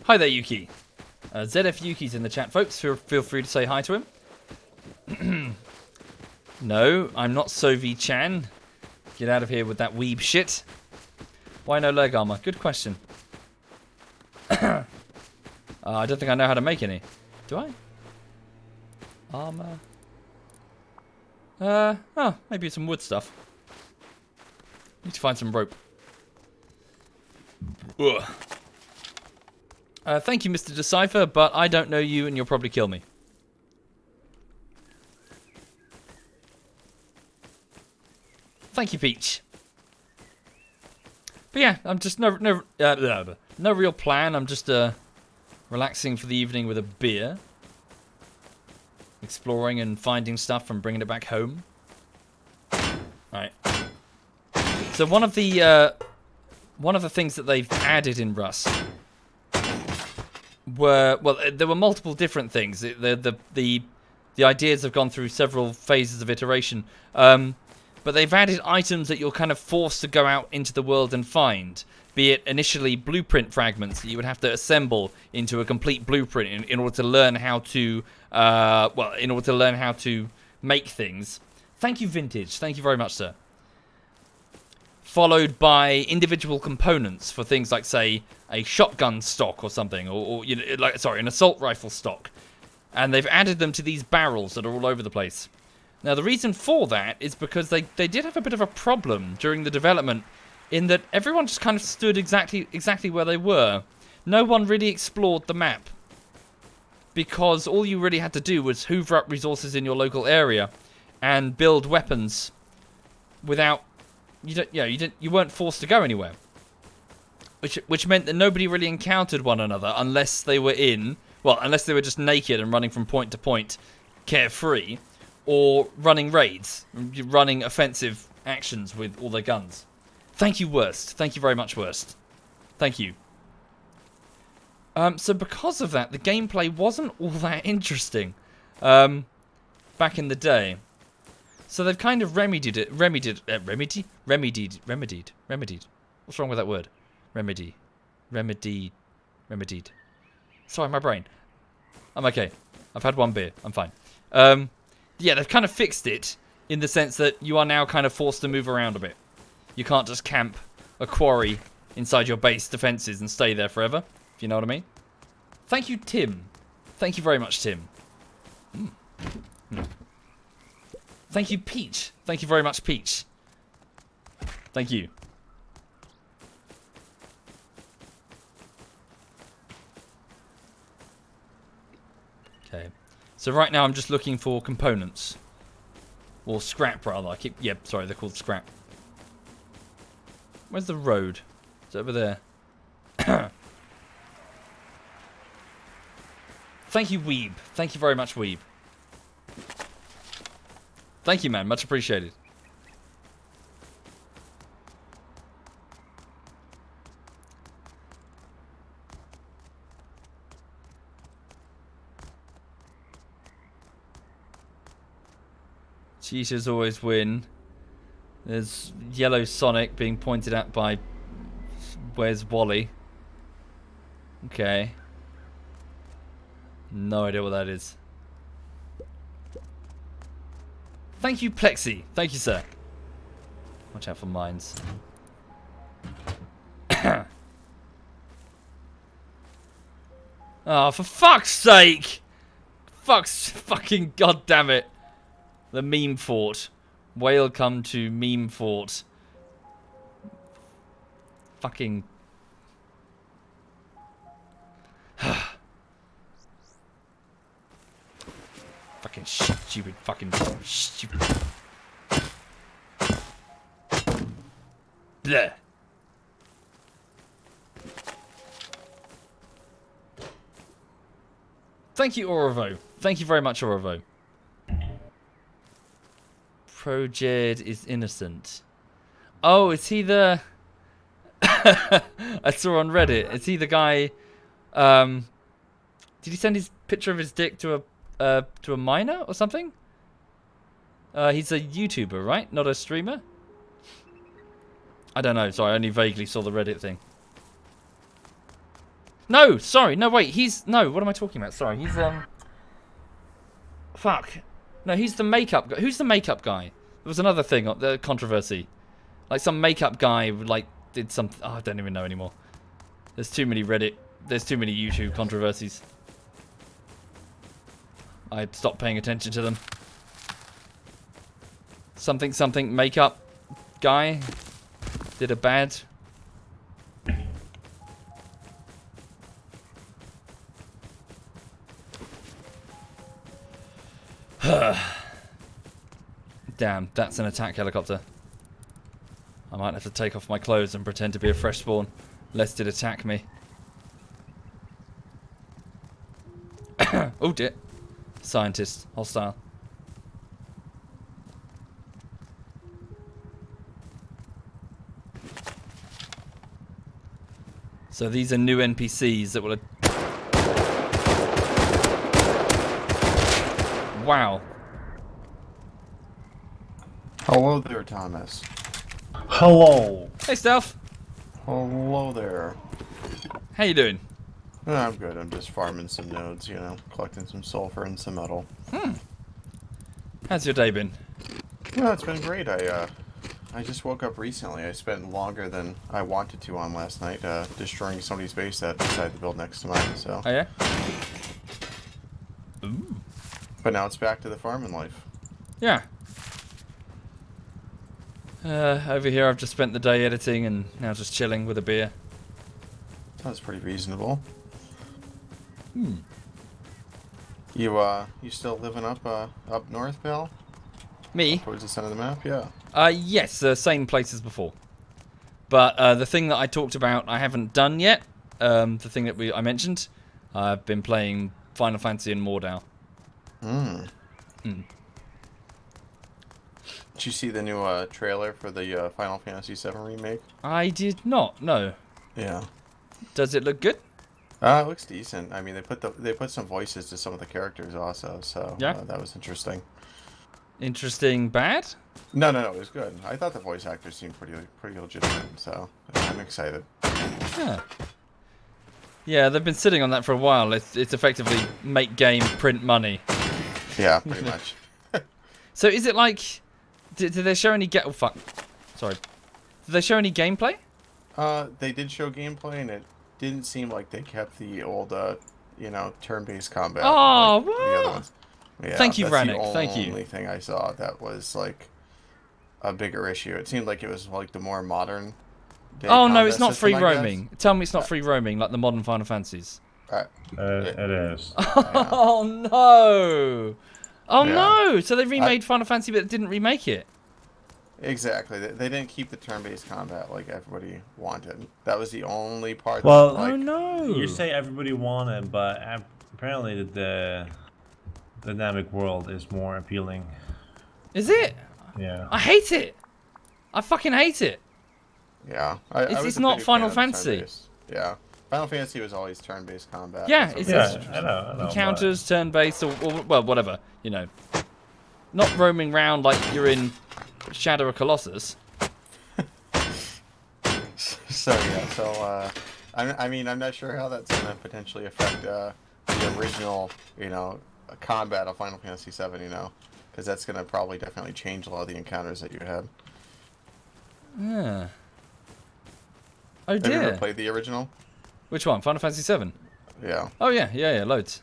Hi there, Yuki. ZF Yuki's in the chat, folks. Feel free to say hi to him. No, I'm not Sovi-chan. Get out of here with that weeb shit. Why no leg armor? Good question. I don't think I know how to make any. Do I? Armor. Oh, maybe some wood stuff. Need to find some rope. Ugh. Thank you, Mr. Decipher, but I don't know you and you'll probably kill me. Thank you, Peach. But yeah, I'm just no real plan. I'm just relaxing for the evening with a beer, exploring and finding stuff and bringing it back home. All right. So one of the things that they've added in Rust there were multiple different things. The ideas have gone through several phases of iteration. But they've added items that you're kind of forced to go out into the world and find. Be it initially blueprint fragments that you would have to assemble into a complete blueprint in order to learn how to, make things. Thank you, Vintage. Thank you very much, sir. Followed by individual components for things like, say, a shotgun stock or something, or an assault rifle stock. And they've added them to these barrels that are all over the place. Now, the reason for that is because they did have a bit of a problem during the development in that everyone just kind of stood exactly where they were. No one really explored the map because all you really had to do was hoover up resources in your local area and build weapons without you weren't forced to go anywhere. Which meant that nobody really encountered one another unless they were just naked and running from point to point carefree. Or running raids, running offensive actions with all their guns. Thank you, Worst. Thank you very much, Worst. Thank you. So because of that, the gameplay wasn't all that interesting back in the day. So they've kind of remedied it. Remedied. What's wrong with that word? Remedied. Sorry, my brain. I'm okay. I've had one beer. I'm fine. Yeah, they've kind of fixed it in the sense that you are now kind of forced to move around a bit. You can't just camp a quarry inside your base defenses and stay there forever, if you know what I mean. Thank you, Tim. Thank you very much, Tim. Thank you, Peach. Thank you very much, Peach. Thank you. Okay. So right now I'm just looking for components. Or scrap, rather. Sorry, they're called scrap. Where's the road? It's over there. Thank you, Weeb. Thank you very much, Weeb. Thank you, man. Much appreciated. Cheaters always win. There's yellow Sonic being pointed at by... Where's Wally? Okay. No idea what that is. Thank you, Plexi. Thank you, sir. Watch out for mines. Oh, for fuck's sake! Fucking goddamn it. The meme fort. Welcome to meme fort. Fucking... fucking stupid, fucking stupid. Bleh. Thank you, Orovo. Thank you very much, Orovo. Projed is innocent. Oh, is he the... I saw on Reddit. Is he the guy... Did he send his picture of his dick to a miner or something? He's a YouTuber, right? Not a streamer? I don't know. Sorry, I only vaguely saw the Reddit thing. No, sorry. No, wait. No, what am I talking about? Sorry, he's, fuck. No, he's the makeup guy. Who's the makeup guy? There was another thing, the controversy. Like, some makeup guy, like, did something. Oh, I don't even know anymore. There's too many Reddit. There's too many YouTube controversies. I stopped paying attention to them. Something makeup guy did a bad. Damn, that's an attack helicopter. I might have to take off my clothes and pretend to be a fresh spawn, lest it attack me. Oh dear. Scientist, hostile. So these are new NPCs that will... Wow. Hello there, Thomas. Hello. Hey, Stealth. Hello there. How you doing? I'm good. I'm just farming some nodes, you know, collecting some sulfur and some metal. How's your day been? Yeah, it's been great. I just woke up recently. I spent longer than I wanted to on last night, destroying somebody's base that decided to build next to mine, so. Oh, yeah? Ooh. But now it's back to the farming life. Yeah. Over here I've just spent the day editing and now just chilling with a beer. That's pretty reasonable. Hmm. You still living up north, pal? Me? Towards the center of the map? Yeah. Yes, same place as before. But the thing that I talked about I haven't done yet. The thing that I mentioned. I've been playing Final Fantasy and Mordau. Did you see the new trailer for the Final Fantasy VII remake? I did not, no. Yeah. Does it look good? It looks decent. I mean, they put some voices to some of the characters also, so yeah. That was interesting. Interesting bad? No, it was good. I thought the voice actors seemed pretty legitimate, so I'm excited. Yeah. Yeah, they've been sitting on that for a while. It's effectively make game, print money. Yeah, pretty much. So is it like... Did they show any... Oh, fuck. Sorry. Did they show any gameplay? They did show gameplay, and it didn't seem like they kept the old, you know, turn-based combat. Oh, like the other ones. Yeah, thank you, that's Vranek. Thank you. the only thing I saw that was, like, a bigger issue. It seemed like it was, like, the more modern day Oh, no, combat it's not system, free I guess. roaming. Tell me it's not free roaming like the modern Final Fantasies. It is. Oh, no. Oh, Yeah. no. So they remade Final Fantasy but didn't remake it. Exactly. They didn't keep the turn-based combat like everybody wanted. That was the only part. Well, that, like, Oh, no. You say everybody wanted, but Apparently, the dynamic world is more appealing. Is it? Yeah. I hate it. I fucking hate it. Yeah. It's not Final Fantasy. Yeah. Final Fantasy was always turn-based combat. Yeah, That's it's I know. encounters, turn-based, or well, whatever. You know, not roaming around like you're in Shadow of Colossus. I mean, I'm not sure how that's gonna potentially affect the original, combat of Final Fantasy VII. Because that's gonna probably definitely change a lot of the encounters that you had. Yeah. Oh Have you dear. ever played the original? Which one? Final Fantasy VII? Yeah. Oh yeah, loads.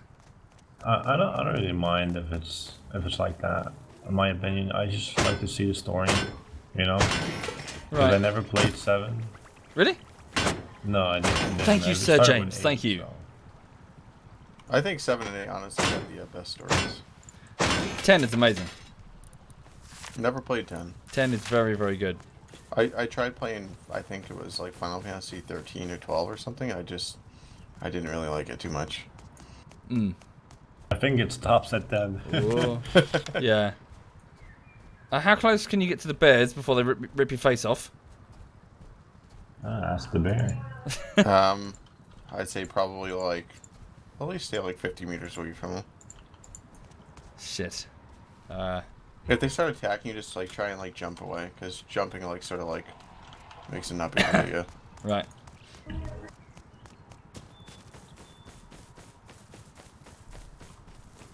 I don't really mind if it's like that. In my opinion, I just like to see the story. Because Right. I never played 7. Really? No, I didn't. Thank you, I just Sir started James. with 8, Thank you. so. I think 7 and 8 honestly have the best stories. 10 is amazing. Never played 10. 10 is very, very good. I tried playing, I think it was like Final Fantasy 13 or 12 or something. I didn't really like it too much. I think it stops at 10. Whoa. Yeah. How close can you get to the bears before they rip your face off? Ask the bear. I'd say probably like, at least stay like 50 meters away from them. Shit. If they start attacking you, just like try and like jump away, because jumping like sort of like makes them not be able to you. Right.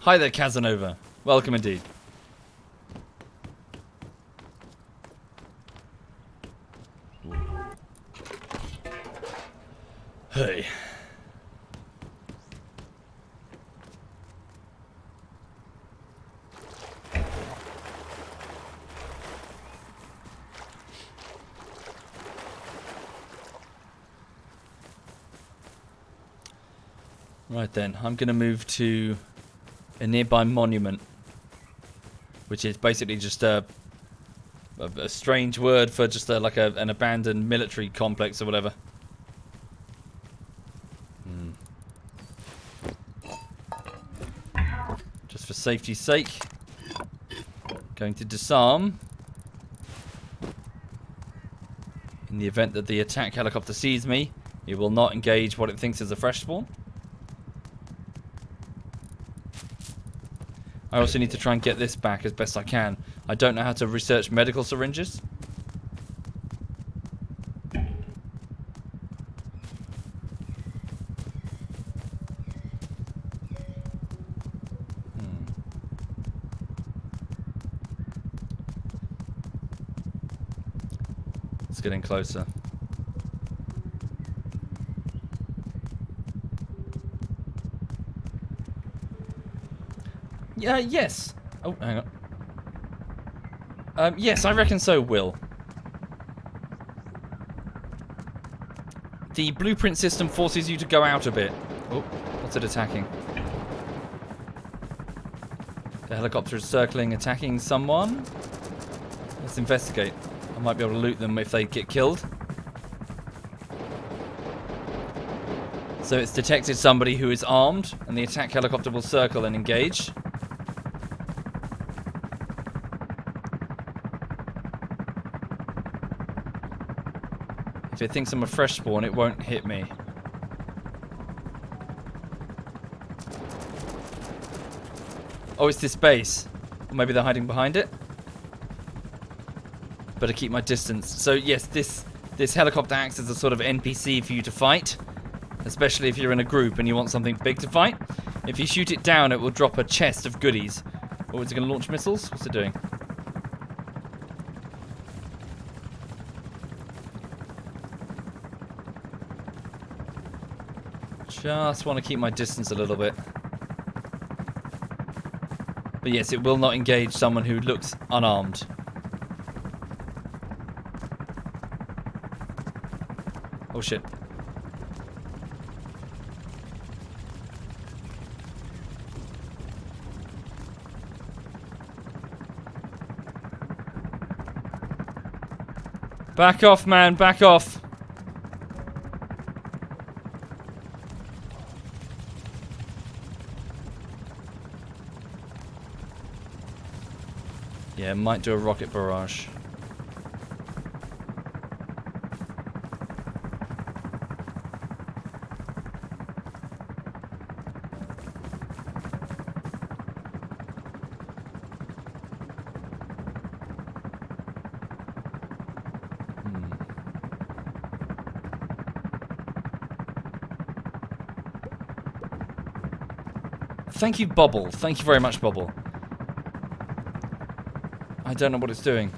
Hi there, Casanova. Welcome indeed. Hey. Right then, I'm going to move to a nearby monument, which is basically just a strange word for just like an abandoned military complex or whatever. Just for safety's sake, going to disarm. In the event that the attack helicopter sees me, it will not engage what it thinks is a fresh spawn. I also need to try and get this back as best I can. I don't know how to research medical syringes. It's getting closer. Yeah, yes. Oh, hang on. Yes, I reckon so, Will. The blueprint system forces you to go out a bit. Oh, what's it attacking? The helicopter is circling, attacking someone. Let's investigate. I might be able to loot them if they get killed. So it's detected somebody who is armed, and the attack helicopter will circle and engage. If it thinks I'm a fresh spawn, it won't hit me. Oh, it's this base. Or maybe they're hiding behind it. Better keep my distance. So yes, this helicopter acts as a sort of NPC for you to fight. Especially if you're in a group and you want something big to fight. If you shoot it down, it will drop a chest of goodies. Oh, is it going to launch missiles? What's it doing? Just want to keep my distance a little bit. But yes, it will not engage someone who looks unarmed. Oh shit. Back off, man, back off. Yeah, might do a rocket barrage. Thank you, Bobble. Thank you very much, Bobble. I don't know what it's doing.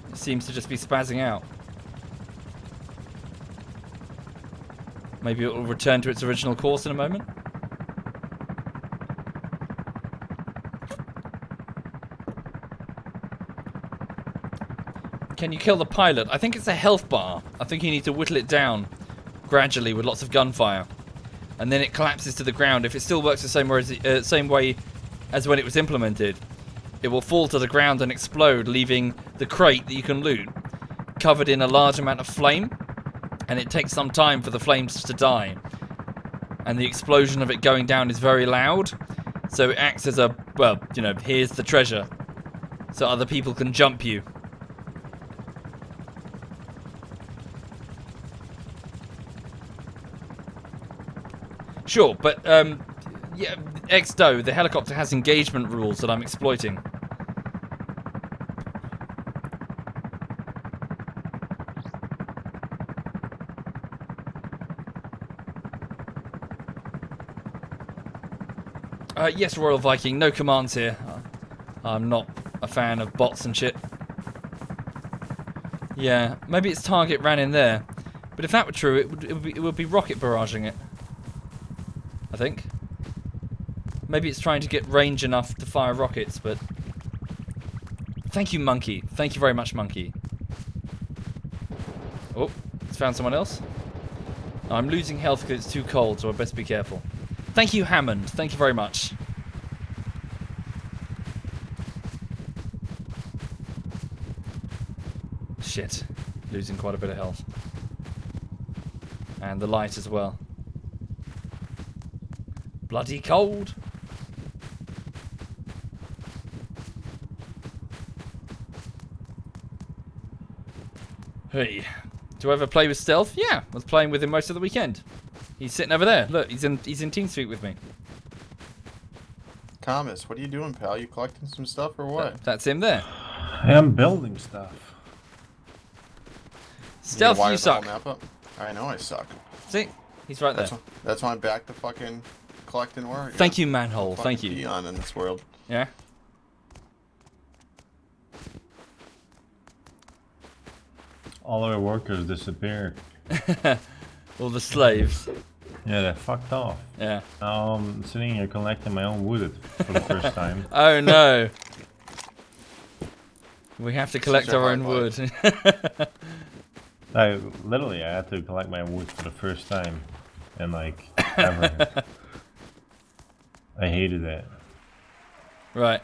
It seems to just be spazzing out. Maybe it will return to its original course in a moment. Can you kill the pilot? I think it's a health bar. I think you need to whittle it down gradually with lots of gunfire, and then it collapses to the ground. If it still works the same way as when it was implemented, it will fall to the ground and explode, leaving the crate that you can loot covered in a large amount of flame, and it takes some time for the flames to die, and the explosion of it going down is very loud, so it acts as a, well, you know, here's the treasure, so other people can jump you. Sure, but, yeah, XDO, the helicopter has engagement rules that I'm exploiting. Yes, Royal Viking, no commands here. I'm not a fan of bots and shit. Yeah, maybe its target ran in there. But if that were true, it would be rocket barraging it. I think. Maybe it's trying to get range enough to fire rockets, but... Thank you, Monkey. Thank you very much, Monkey. Oh, it's found someone else. I'm losing health because it's too cold, so I best be careful. Thank you, Hammond. Thank you very much. Shit. Losing quite a bit of health. And the light as well. Bloody cold. Hey. Do I ever play with Stealth? Yeah, I was playing with him most of the weekend. He's sitting over there. Look, he's in TeamSpeak with me. Thomas, what are you doing, pal? You collecting some stuff or what? That's him there. I am building stuff. Stealth, you suck. Map up? I know I suck. See? He's right there. That's why I'm back to fucking collecting ore. Thank you, Manhole. Thank you. Beyond in this world. Yeah? All our workers disappeared. All the slaves. Yeah, they fucked off. Yeah. Now I'm sitting here collecting my own wood for the first time. Oh no. We have to collect our own wood. I had to collect my wood for the first time, and like ever. I hated it. Right.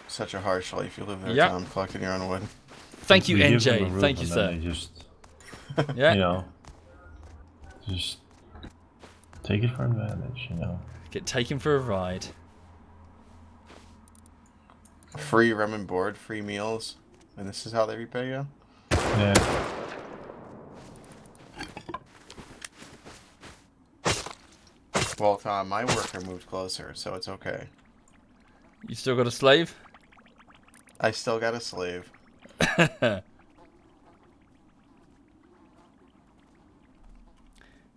Such a harsh life you live there, Yep. Tom, collecting your own wood. Thank you, We give them a NJ. roof Thank you, and sir. then they just, Yeah. you know, just take it for advantage, you know. Get taken for a ride. Free room and board, free meals, and this is how they repay you? Yeah. Well, Tom, my worker moved closer, so it's okay. You still got a slave? I still got a slave.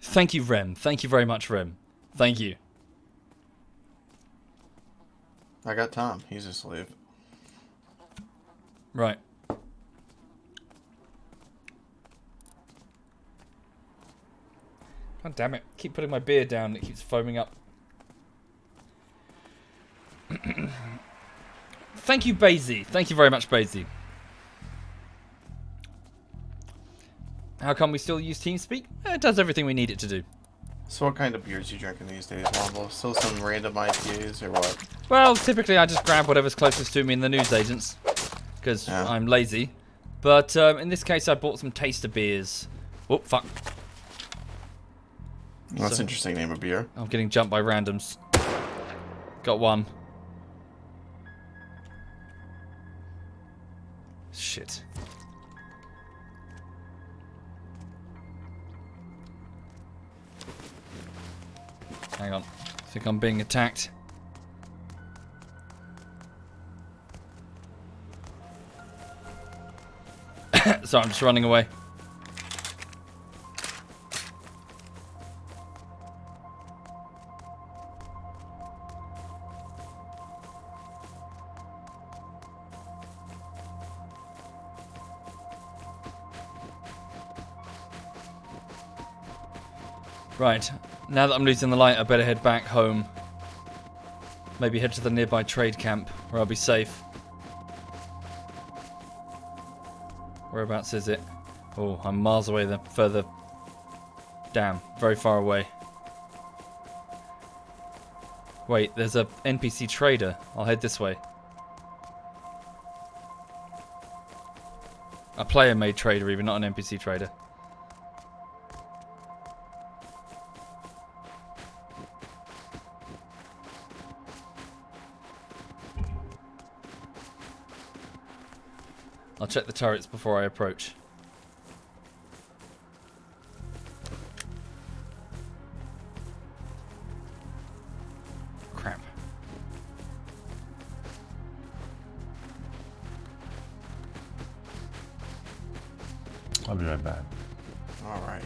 Thank you, Rem. Thank you very much, Rem. Thank you. I got Tom. He's a slave. Right. God damn it. Keep putting my beer down. It keeps foaming up. Thank you, Basie. Thank you very much, Basie. How come we still use TeamSpeak? It does everything we need it to do. So what kind of beers you drinking these days, Womble? Still some random IPAs or what? Well, typically I just grab whatever's closest to me in the newsagents. Because I'm lazy. But in this case I bought some taster beers. Oh, fuck. Well, that's an interesting name of beer. I'm getting jumped by randoms. Got one. Shit. Hang on. I think I'm being attacked. So I'm just running away. Right, now that I'm losing the light, I better head back home. Maybe head to the nearby trade camp, where I'll be safe. Whereabouts is it? Oh, I'm miles away then, further. Damn, very far away. Wait, there's a NPC trader. I'll head this way. A player-made trader even, not an NPC trader. I'll check the turrets before I approach. Crap. I'll be right back. All right.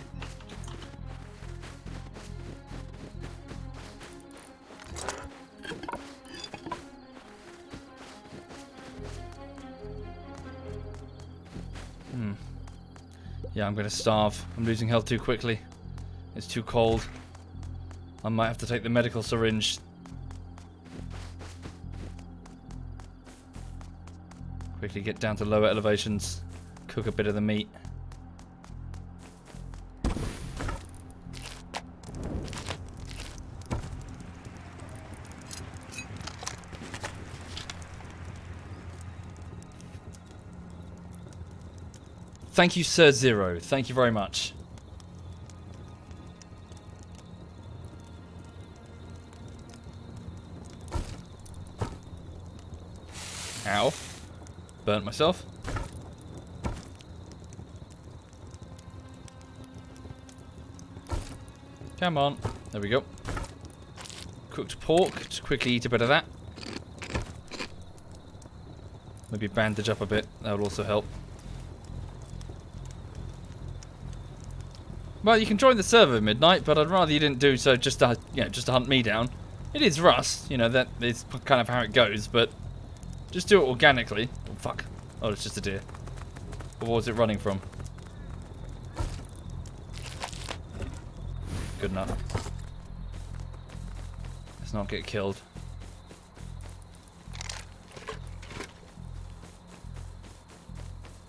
Yeah, I'm gonna starve. I'm losing health too quickly. It's too cold. I might have to take the medical syringe. Quickly get down to lower elevations. Cook a bit of the meat. Thank you, Sir Zero. Thank you very much. Ow. Burnt myself. Come on. There we go. Cooked pork. Just quickly eat a bit of that. Maybe bandage up a bit. That would also help. Well, you can join the server at midnight, but I'd rather you didn't do so just to, just to hunt me down. It is Rust, that is kind of how it goes, but just do it organically. Oh, fuck. Oh, it's just a deer. What was it running from? Good enough. Let's not get killed.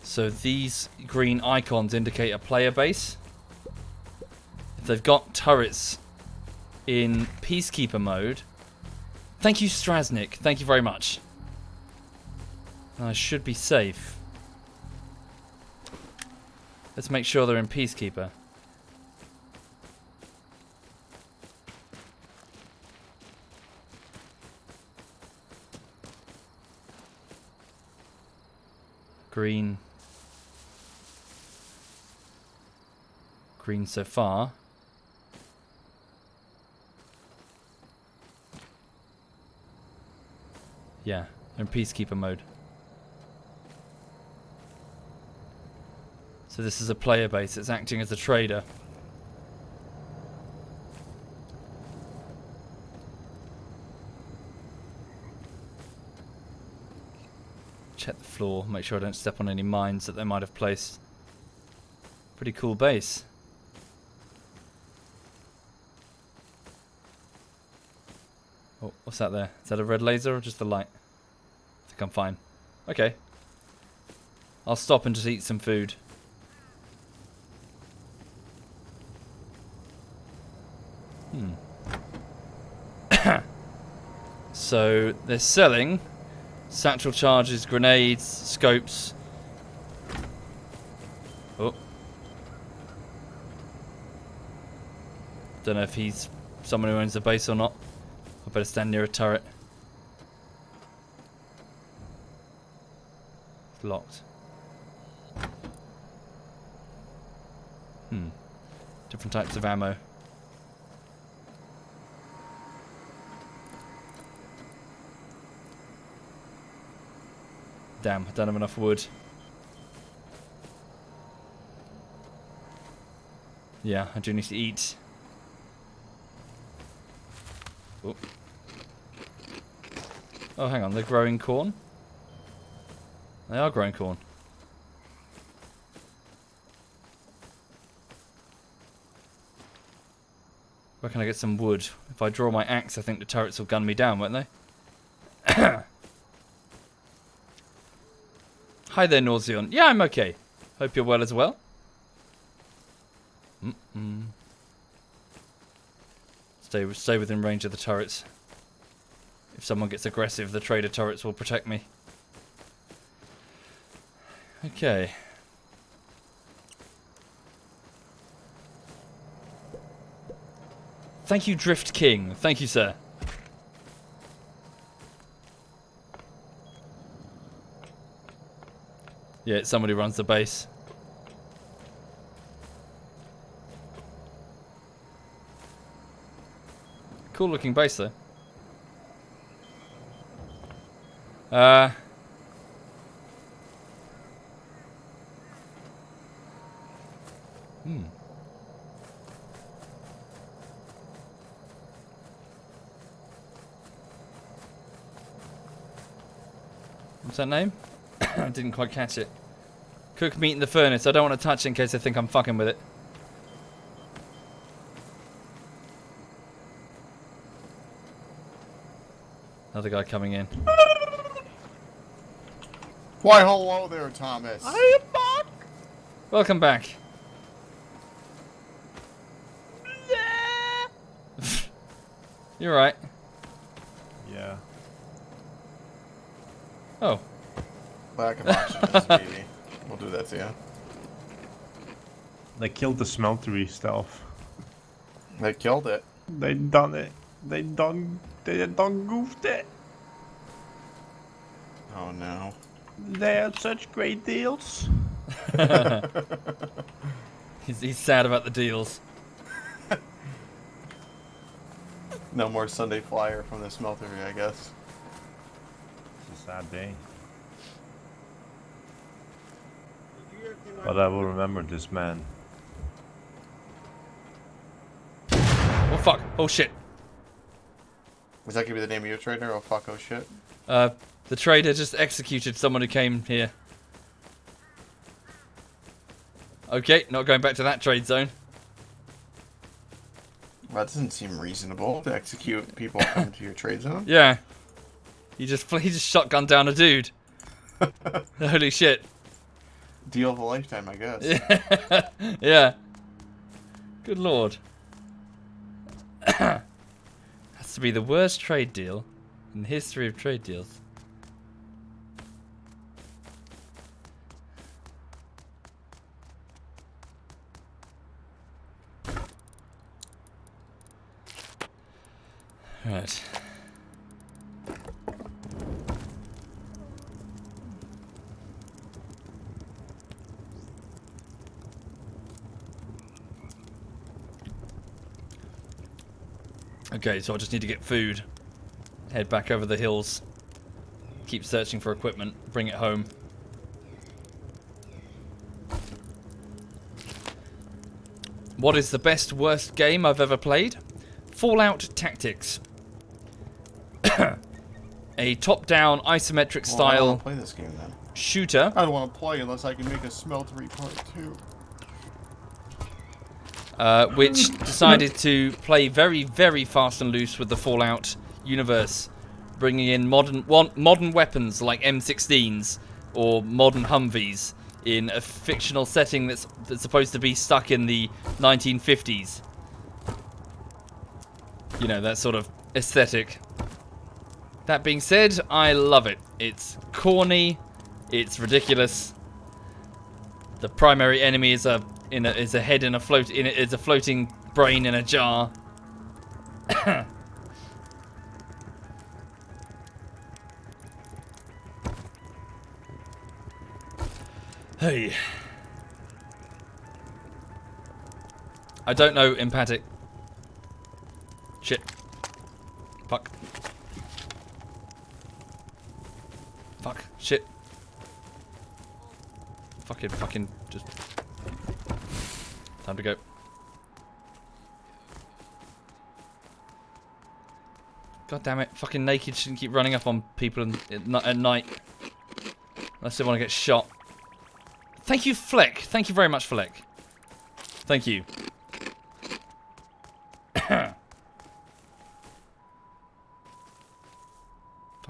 So these green icons indicate a player base. If they've got turrets in Peacekeeper mode. Thank you, Strasnik. Thank you very much. I should be safe. Let's make sure they're in Peacekeeper. Green. Green so far. Yeah, they're in Peacekeeper mode. So this is a player base. It's acting as a trader. Check the floor. Make sure I don't step on any mines that they might have placed. Pretty cool base. Oh, what's that there? Is that a red laser or just a light? I think I'm fine. Okay. I'll stop and just eat some food. So they're selling satchel charges, grenades, scopes. Oh. Don't know if he's someone who owns the base or not. I better stand near a turret. Locked. Different types of ammo. Damn, I don't have enough wood. Yeah, I do need to eat. Oh, oh hang on, they're growing corn? They are growing corn. Where can I get some wood? If I draw my axe, I think the turrets will gun me down, won't they? Hi there, Nauseon. Yeah, I'm okay. Hope you're well as well. Stay within range of the turrets. If someone gets aggressive, the trader turrets will protect me. Okay. Thank you, Drift King. Thank you, sir. Yeah, it's somebody who runs the base. Cool looking base, though. What's that name? I didn't quite catch it. Cook meat in the furnace. I don't want to touch it in case they think I'm fucking with it. Another guy coming in. Why, hello there, Thomas. I am back. Welcome back. You're right. Yeah. Oh. Lack of oxygen, baby. We'll do that to you. They killed the smeltery stuff. They killed it. They done it. They done goofed it. Oh no. They had such great deals. He's sad about the deals. No more Sunday Flyer from the smeltery, I guess. It's a sad day. But I will remember this man. Oh fuck. Oh shit. Is that gonna be the name of your trader? Oh fuck, oh shit. The trader just executed someone who came here. Okay, not going back to that trade zone. That doesn't seem reasonable to execute people coming to your trade zone. Yeah. He just shotgunned down a dude. Holy shit. Deal of a lifetime, I guess. Yeah. Good lord. Has to be the worst trade deal in the history of trade deals. Right. Okay, so I just need to get food. Head back over the hills. Keep searching for equipment. Bring it home. What is the best, worst game I've ever played? Fallout Tactics. A top-down, isometric Well, I don't style wanna play this game then. shooter. I don't want to play unless I can make a smeltery part 2. Which decided to play very, very fast and loose with the Fallout universe, bringing in modern weapons like M16s or modern Humvees in a fictional setting that's supposed to be stuck in the 1950s. You know, that sort of aesthetic. That being said, I love it. It's corny, it's ridiculous. The primary enemy is a head in a floating brain in a jar. Hey. I don't know empathic. Shit. Fuck. Fuck. Shit. Fucking, just... Time to go. God damn it. Fucking naked shouldn't keep running up on people at night. Unless they want to get shot. Thank you, Fleck. Thank you very much, Fleck. Thank you. Fuck,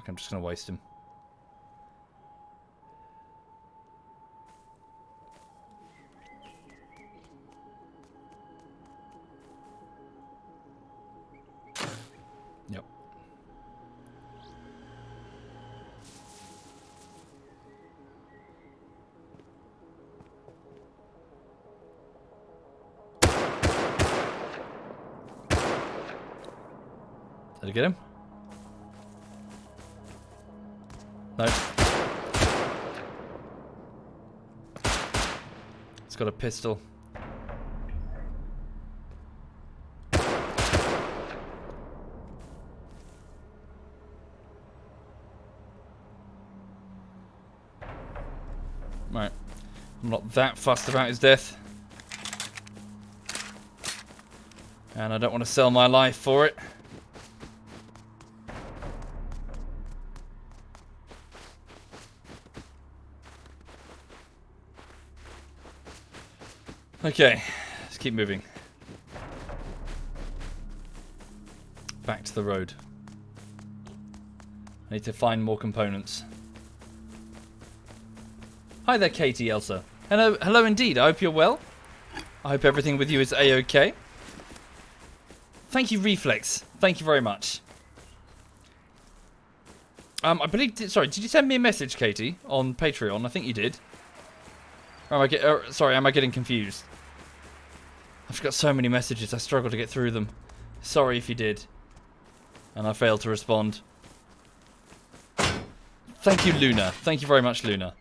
I'm just gonna waste him. Yep. Did I get him? No. It's got a pistol. Right. I'm not that fussed about his death. And I don't want to sell my life for it. Okay, let's keep moving. Back to the road. I need to find more components. Hi there, Katie, Elsa. Hello indeed. I hope you're well. I hope everything with you is a-okay. Thank you, Reflex. Thank you very much. I believe... Sorry, did you send me a message, Katie, on Patreon? I think you did. Or am I sorry, am I getting confused? I've got so many messages, I struggle to get through them. Sorry if you did. And I failed to respond. Thank you, Luna. Thank you very much, Luna.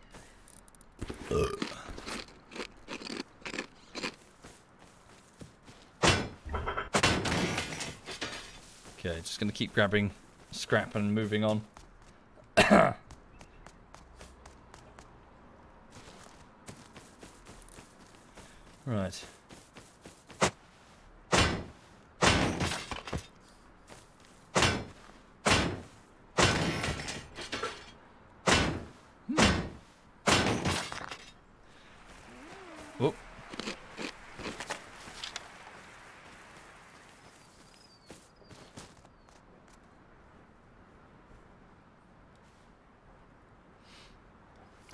Okay, just gonna keep grabbing scrap and moving on. Right. Whoop.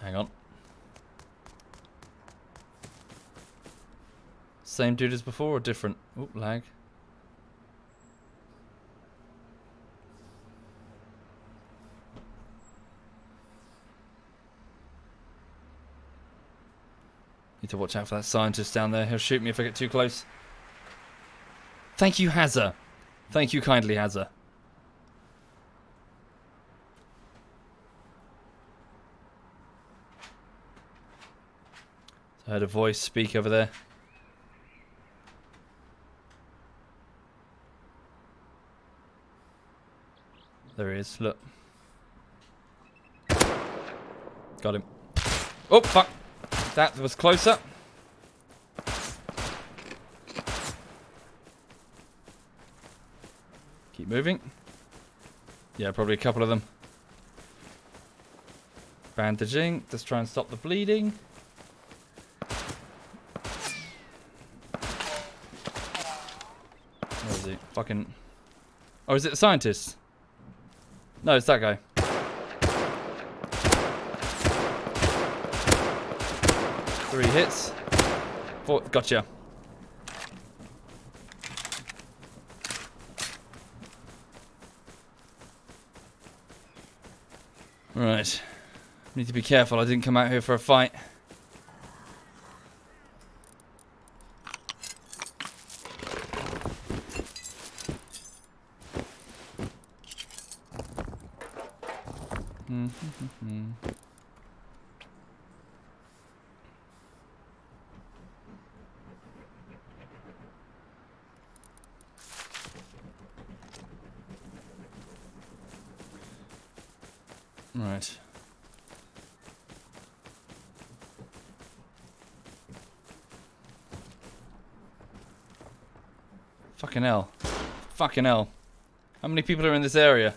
Hang on. Same dude as before or different? Oop, lag. Need to watch out for that scientist down there. He'll shoot me if I get too close. Thank you, Hazza. Thank you kindly, Hazza. I heard a voice speak over there. There he is, look. Got him. Oh, fuck. That was closer. Keep moving. Yeah, probably a couple of them. Bandaging. Let's try and stop the bleeding. Where is he? Fucking... Oh, is it the scientist? No, it's that guy. Three hits. Four. Gotcha. Right. Need to be careful. I didn't come out here for a fight. Right. Fucking hell. Fucking hell. How many people are in this area?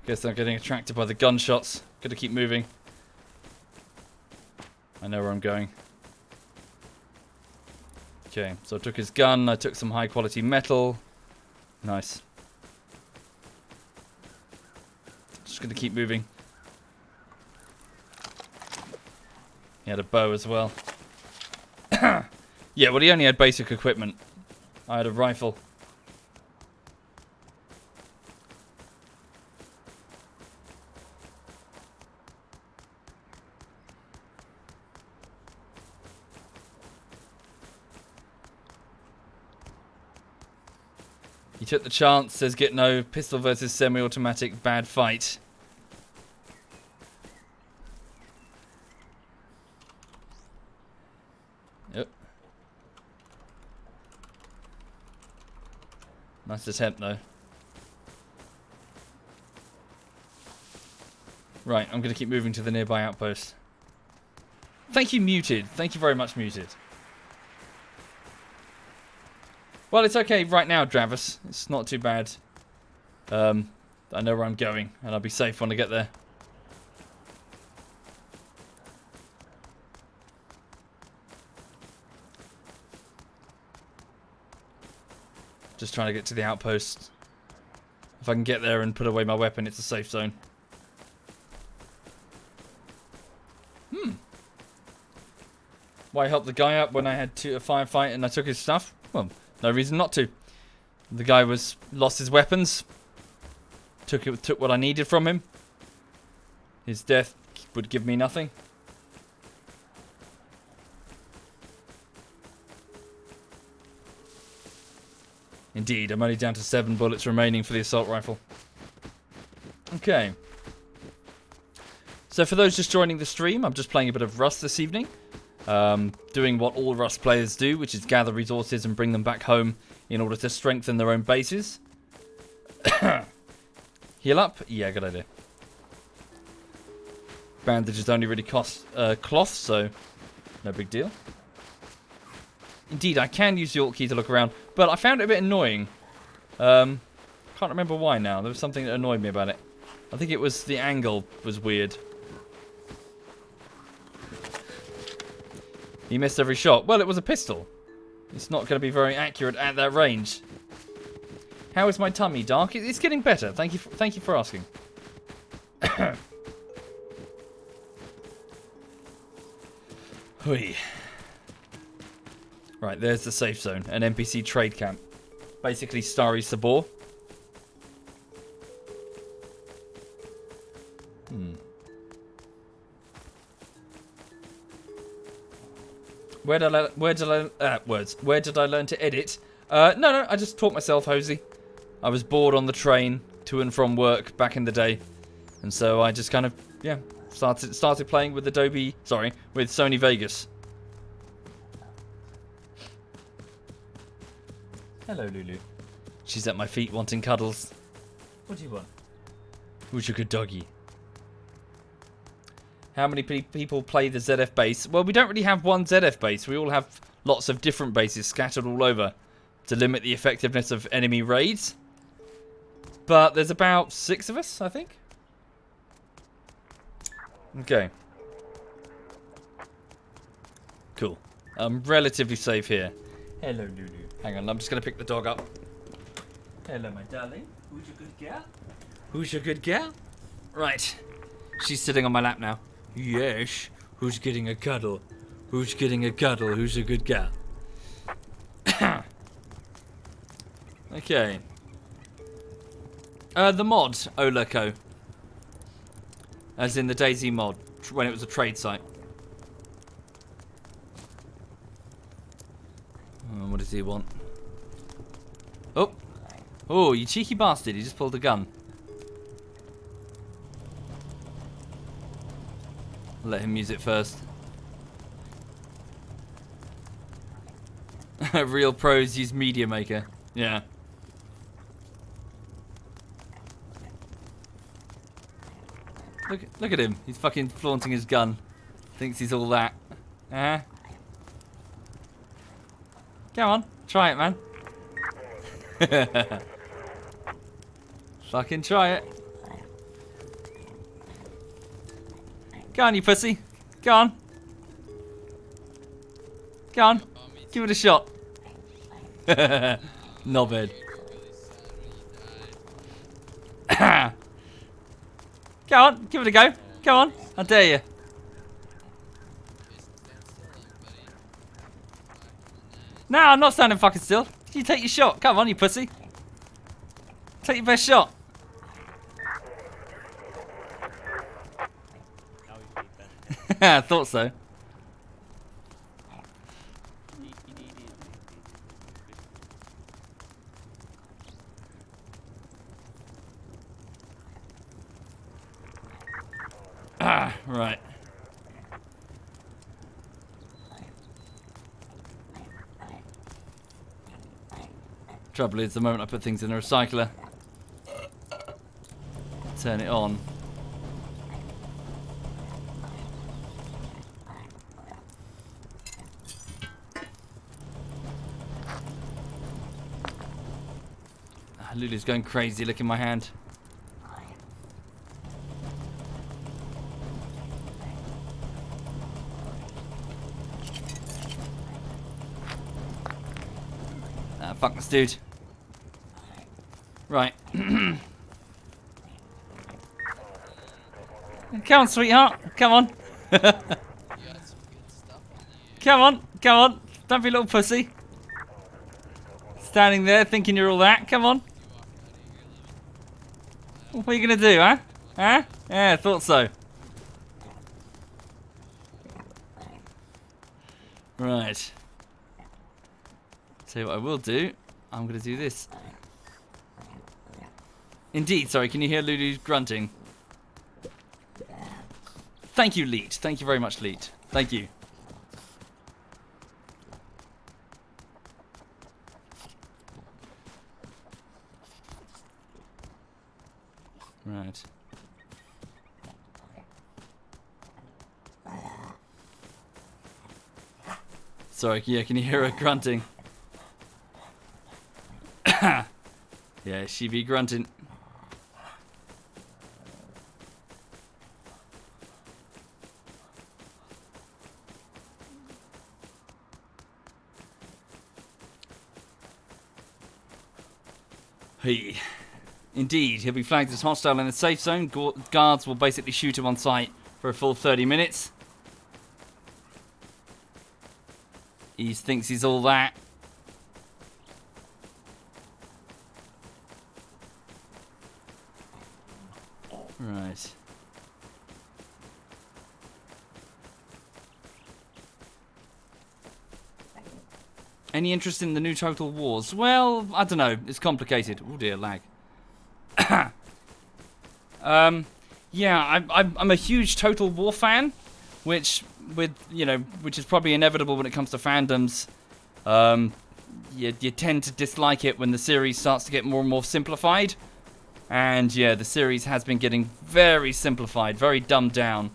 Guess I'm getting attracted by the gunshots. Gotta keep moving. I know where I'm going. Okay, so I took his gun, I took some high quality metal. Nice. Just gonna keep moving. He had a bow as well. Yeah, well he only had basic equipment. I had a rifle. He took the chance, says get no pistol versus semi-automatic, bad fight. Yep. Nice attempt though. Right, I'm going to keep moving to the nearby outpost. Thank you, Muted. Thank you very much, Muted. Well, it's okay right now, Travis. It's not too bad. I know where I'm going, and I'll be safe when I get there. Just trying to get to the outpost. If I can get there and put away my weapon, it's a safe zone. Why help the guy up when I had a firefight and I took his stuff? Well, no reason not to. The guy lost his weapons. Took what I needed from him. His death would give me nothing. Indeed, I'm only down to 7 bullets remaining for the assault rifle. Okay. So for those just joining the stream, I'm just playing a bit of Rust this evening. Doing what all Rust players do, which is gather resources and bring them back home in order to strengthen their own bases. Heal up? Yeah, good idea. Bandages only really cost cloth, so no big deal. Indeed, I can use the Alt key to look around, but I found it a bit annoying. Can't remember why now. There was something that annoyed me about it. I think it was the angle was weird. He missed every shot. Well, it was a pistol. It's not going to be very accurate at that range. How is my tummy, Dark? It's getting better. Thank you for asking. Hui. Right, there's the safe zone. An NPC trade camp. Basically, Starry Sabor. Where did I learn to edit? No, I just taught myself, Hosey. I was bored on the train to and from work back in the day, and so I just kind of started playing with with Sony Vegas. Hello, Lulu. She's at my feet wanting cuddles. What do you want? Who's your good doggy? How many people play the ZF base? Well, we don't really have one ZF base. We all have lots of different bases scattered all over to limit the effectiveness of enemy raids. But there's about 6 of us, I think. Okay. Cool. I'm relatively safe here. Hello, Lulu. Hang on, I'm just going to pick the dog up. Hello, my darling. Who's your good girl? Who's your good girl? Right. She's sitting on my lap now. Yes. Who's getting a cuddle? Who's getting a cuddle? Who's a good gal? Okay. The mod, Oleko. As in the DayZ mod, when it was a trade site. What does he want? Oh. Oh, you cheeky bastard. He just pulled a gun. Let him use it first. Real pros use Media Maker. Yeah. Look at him. He's fucking flaunting his gun. Thinks he's all that. Come on, try it, man. Fucking try it. Go on, you pussy. Go on. Go on. Give it a shot. Knobhead. Go on, give it a go. Come on, I dare you. No, I'm not standing fucking still. You take your shot. Come on, you pussy. Take your best shot. I thought so. Right. Trouble is, the moment I put things in a recycler, turn it on. Lulu's going crazy, look in my hand. Fuck this dude. Right. Come on, sweetheart. Come on. Come on. Come on. Don't be a little pussy. Standing there thinking you're all that. Come on. What are you going to do, huh? Huh? Yeah, I thought so. Right. Tell you what I will do. I'm going to do this. Indeed, sorry, can you hear Lulu grunting? Thank you, Leet. Thank you very much, Leet. Thank you. Right. Sorry, yeah, can you hear her grunting? Yeah, she be grunting. Hey. Indeed, he'll be flagged as hostile in the safe zone. Guards will basically shoot him on sight for a full 30 minutes. He thinks he's all that. Right. Any interest in the new Total Wars? Well, I don't know. It's complicated. Oh dear, lag. Yeah, I'm a huge Total War fan, which is probably inevitable when it comes to fandoms. You tend to dislike it when the series starts to get more and more simplified. And yeah, the series has been getting very simplified, very dumbed down,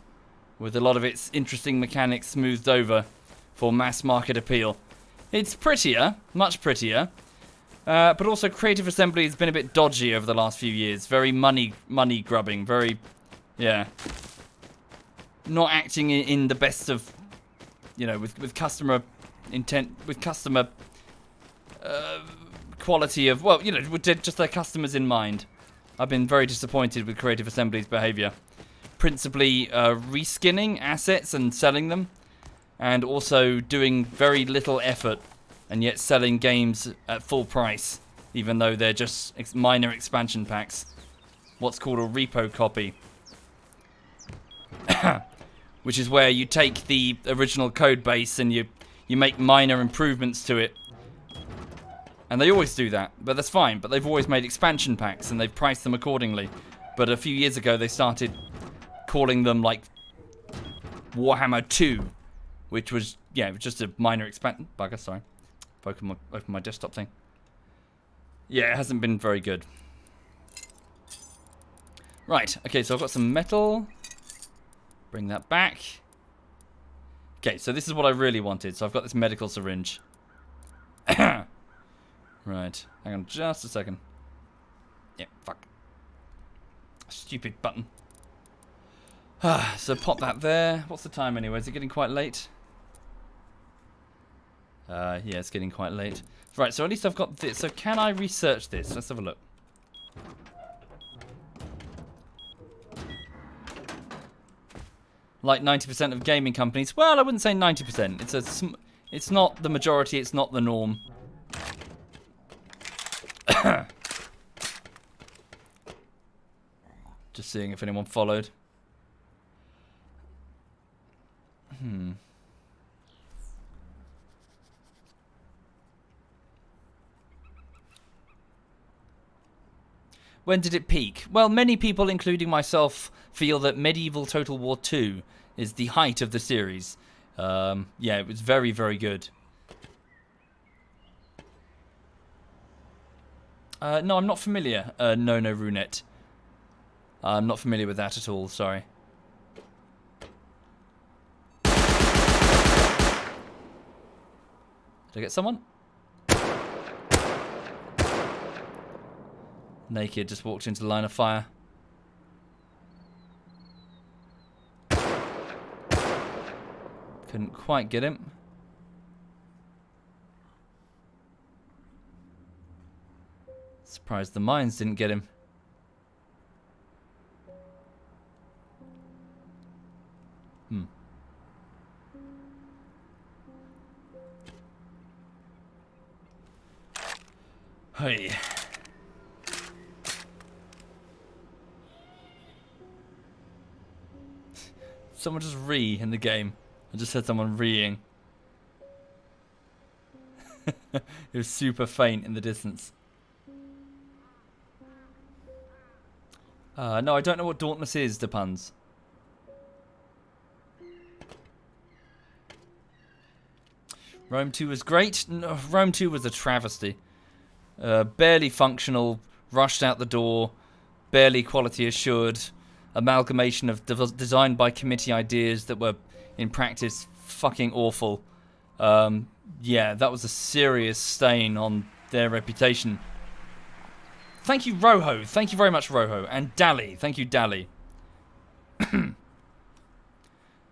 with a lot of its interesting mechanics smoothed over for mass market appeal. It's prettier, much prettier, but also Creative Assembly has been a bit dodgy over the last few years. Very money grubbing, very, yeah, not acting in the best of, with customer intent, with customer quality of, with just their customers in mind. I've been very disappointed with Creative Assembly's behavior. Principally reskinning assets and selling them, and also doing very little effort and yet selling games at full price, even though they're just minor expansion packs. What's called a repo copy. Which is where you take the original code base and you make minor improvements to it. And they always do that, but that's fine. But they've always made expansion packs and they've priced them accordingly. But a few years ago they started calling them like Warhammer 2, which was, just a minor expansion. Bugger, sorry. Open my desktop thing. Yeah, it hasn't been very good. Right, okay, so I've got some metal. Bring that back. Okay, so this is what I really wanted. So I've got this medical syringe. Right. Hang on just a second. Yeah, fuck. Stupid button. So pop that there. What's the time anyway? Is it getting quite late? Yeah, it's getting quite late. Right, so at least I've got this. So can I research this? Let's have a look. Like 90% of gaming companies. Well, I wouldn't say 90%. It's not the majority. It's not the norm. Just seeing if anyone followed. When did it peak? Well, many people, including myself, feel that Medieval Total War 2 is the height of the series. Yeah, it was very, very good. No, I'm not familiar. No, Runette. I'm not familiar with that at all, sorry. Did I get someone? Naked, just walked into the line of fire. Couldn't quite get him. Surprised the mines didn't get him. Hey. Someone just in the game. I just heard someone reeing. It was super faint in the distance. No, I don't know what Dauntless is, Depuns. Rome 2 was great. No, Rome 2 was a travesty. Barely functional, rushed out the door, barely quality assured, amalgamation of designed by committee ideas that were, in practice, fucking awful. Yeah, that was a serious stain on their reputation. Thank you, Roho. Thank you very much, Roho. And Dally. Thank you, Dally.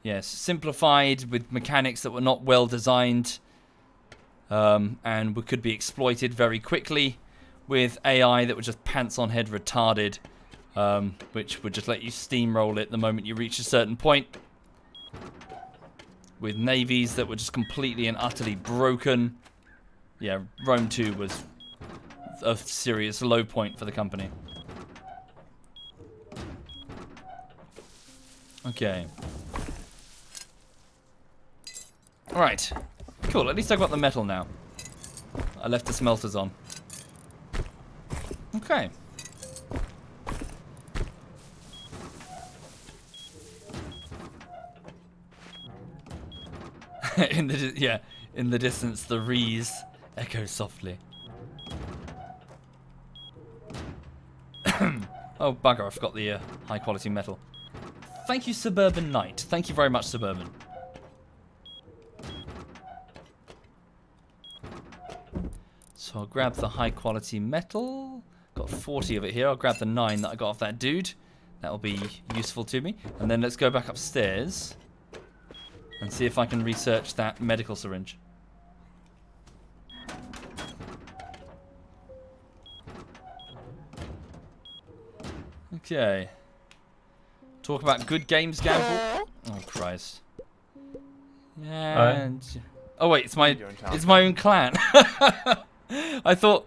Yes, simplified with mechanics that were not well designed. And could be exploited very quickly with AI that were just pants on head retarded, which would just let you steamroll it the moment you reach a certain point. With navies that were just completely and utterly broken. Yeah, Rome 2 was a serious low point for the company. Okay. Alright. Cool, at least I got the metal now. I left the smelters on. Okay. in the distance, the rees echo softly. Oh bugger! I forgot the high quality metal. Thank you, Suburban Knight. Thank you very much, Suburban. So I'll grab the high quality metal. Got 40 of it here. I'll grab the 9 that I got off that dude. That'll be useful to me. And then let's go back upstairs and see if I can research that medical syringe. Okay. Talk about good games, Gamble. Oh Christ. And oh wait, it's my own clan. I thought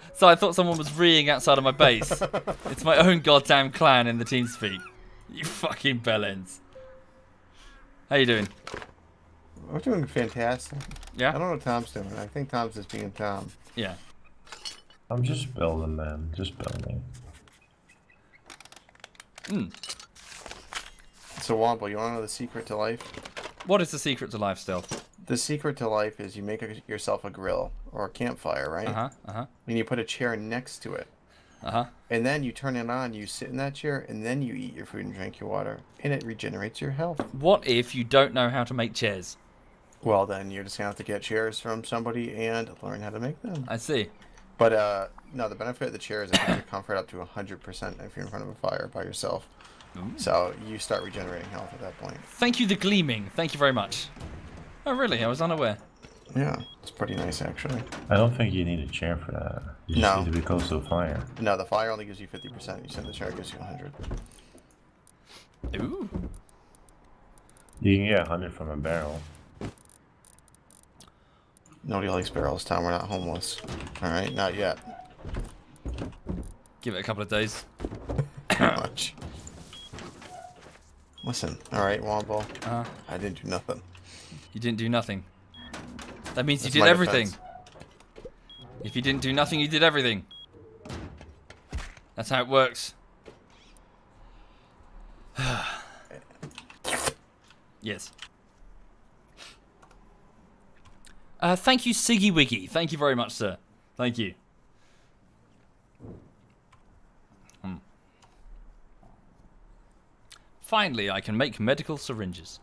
someone was reeing outside of my base. It's my own goddamn clan in the TeamSpeak. You fucking bellends. How you doing? We're doing fantastic. Yeah? I don't know what Tom's doing. I think Tom's just being Tom. Yeah. I'm just building, man. Just building. So, Womble, you want to know the secret to life? What is the secret to life still? The secret to life is you make yourself a grill or a campfire, right? And you put a chair next to it. Uh-huh. And then you turn it on, you sit in that chair, and then you eat your food and drink your water, and it regenerates your health. What if you don't know how to make chairs? Well, then you're just gonna have to get chairs from somebody and learn how to make them. I see. But no, the benefit of the chair is it gives you comfort up to 100% if you're in front of a fire by yourself. Ooh. So you start regenerating health at that point. Thank you, the Gleaming. Thank you very much. Oh, really? I was unaware. Yeah, it's pretty nice actually. I don't think you need a chair for that. You just No. need to be close to a fire. No, the fire only gives you 50%. You said the chair gives you 100. Ooh. You can get 100 from a barrel. Nobody likes barrels, Tom. We're not homeless. All right, not yet. Give it a couple of days. Not much. Listen, all right, Womble. Uh-huh. I didn't do nothing. You didn't do nothing. That means That's you did my everything. defense. If you didn't do nothing, you did everything. That's how it works. Yes. Thank you, Siggy Wiggy. Thank you very much, sir. Thank you. Finally, I can make medical syringes.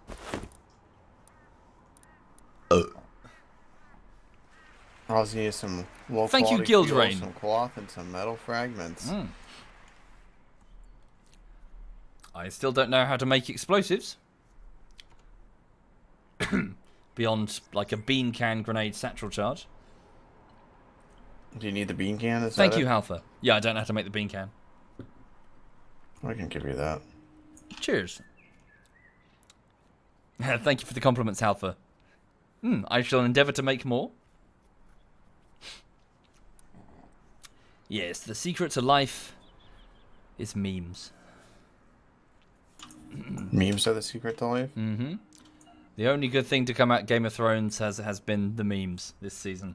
All you need is some low Thank you, quality fuel, Gildrain. some cloth, and some metal fragments. I still don't know how to make explosives. Beyond, like, a bean can grenade satchel charge. Do you need the bean can? Is Thank that you, it? Halfa. Yeah, I don't know how to make the bean can. I can give you that. Cheers. Thank you for the compliments, Halfa. I shall endeavour to make more. Yes, the secret to life is memes. Memes are the secret to life? Mm-hmm. The only good thing to come out Game of Thrones has been the memes this season.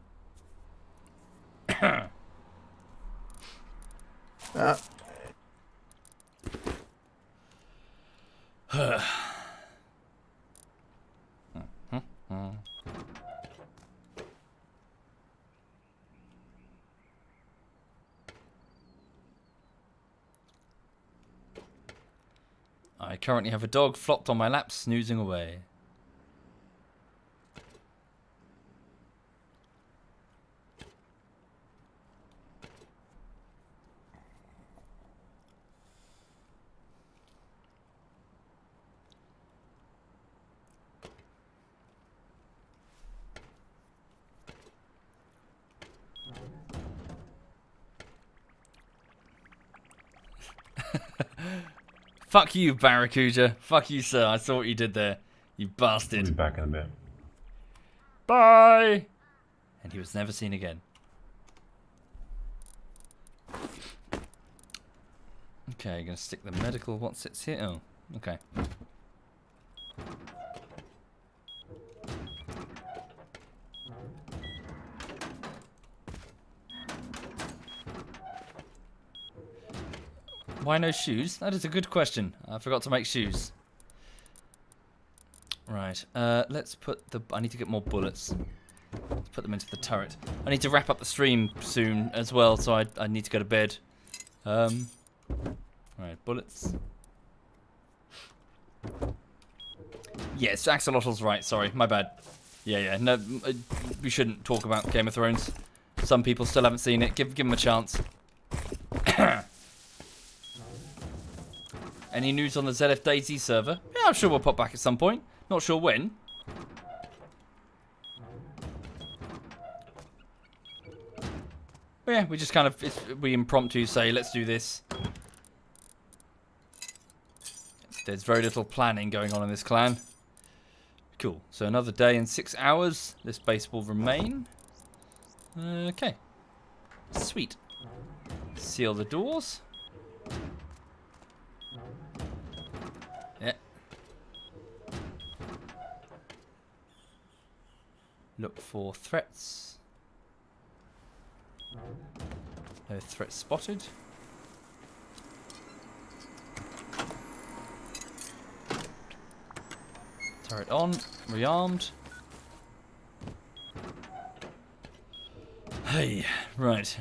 I currently have a dog flopped on my lap, snoozing away. Fuck you, Barracuda. Fuck you, sir. I saw what you did there. You We'll bastard. be back in a bit. Bye! And he was never seen again. Okay, gonna stick the medical. What sits here? Oh, okay. Why no shoes? That is a good question. I forgot to make shoes. Right, let's put the... I need to get more bullets. Let's put them into the turret. I need to wrap up the stream soon as well, so I need to go to bed. Right, bullets. Yes, Axolotl's right, sorry, my bad. Yeah, no, we shouldn't talk about Game of Thrones. Some people still haven't seen it. Give them a chance. Any news on the ZF Daisy server? Yeah, I'm sure we'll pop back at some point. Not sure when. But yeah, we just kind of, we impromptu say, let's do this. There's very little planning going on in this clan. Cool. So another day and 6 hours. This base will remain. Okay. Sweet. Seal the doors. Yeah. Look for threats. No threats spotted. Turret on, rearmed. Hey, right.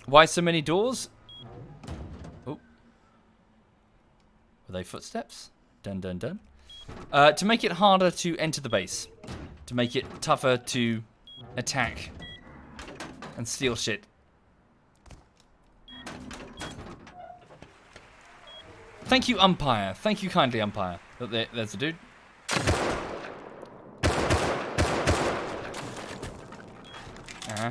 Why so many doors? Oh. Were they footsteps? Dun dun dun. To make it harder to enter the base. To make it tougher to attack and steal shit. Thank you, umpire. Thank you kindly, umpire. Look, there's a dude. Uh-huh.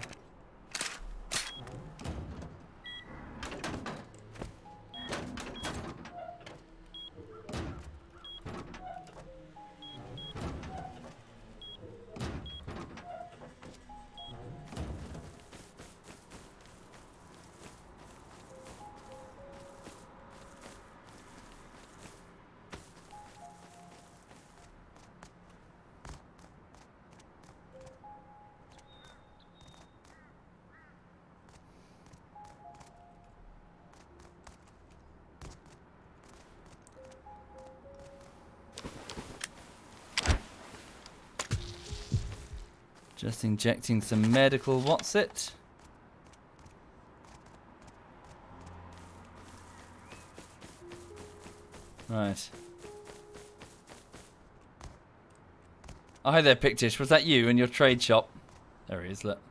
Just injecting some medical what's it? Right. Oh, hi there, Pictish. Was that you in your trade shop? There he is, look.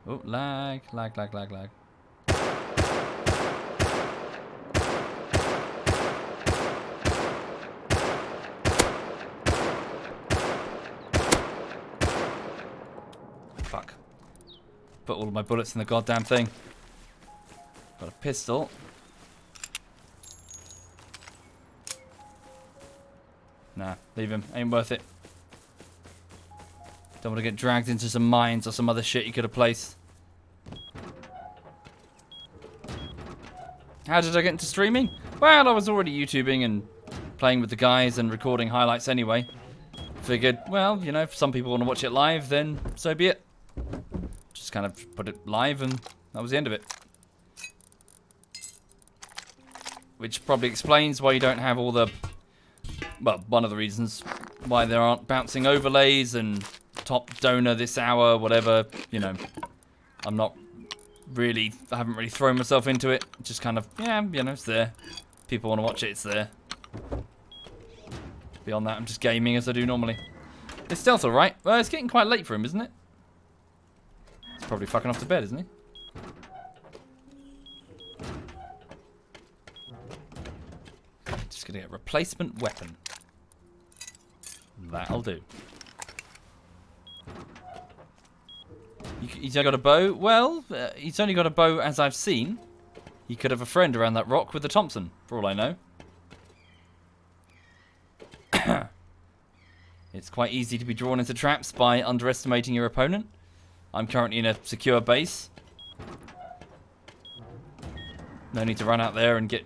Oh, lag. Fuck. Put all of my bullets in the goddamn thing. Got a pistol. Nah, leave him. Ain't worth it. Don't want to get dragged into some mines or some other shit you could have placed. How did I get into streaming? Well, I was already YouTubing and playing with the guys and recording highlights anyway. Figured, well, you know, if some people want to watch it live, then so be it. Just kind of put it live and that was the end of it. Which probably explains why you don't have all the... Well, one of the reasons why there aren't bouncing overlays and top donor this hour, whatever, you know. I haven't really thrown myself into it. Just kind of, yeah, you know, it's there. People want to watch it, it's there. Beyond that, I'm just gaming as I do normally. Is Stealth alright? Well, it's getting quite late for him, isn't it? He's probably fucking off to bed, isn't he? Just gonna get a replacement weapon. That'll do. He's only got a bow? Well, he's only got a bow as I've seen. He could have a friend around that rock with a Thompson, for all I know. It's quite easy to be drawn into traps by underestimating your opponent. I'm currently in a secure base. No need to run out there and get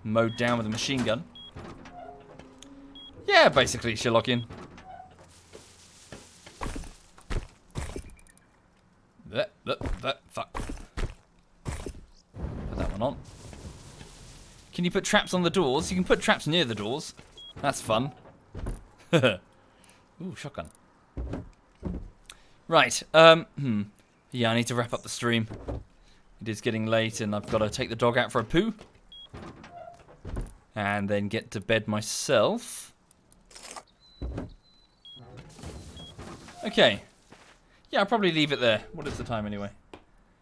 mowed down with a machine gun. Yeah, basically, Sherlockian. Fuck. Put that one on. Can you put traps on the doors? You can put traps near the doors. That's fun. Ooh, shotgun. Right. Yeah, I need to wrap up the stream. It is getting late and I've got to take the dog out for a poo. And then get to bed myself. Okay. Yeah, I'll probably leave it there. What is the time anyway?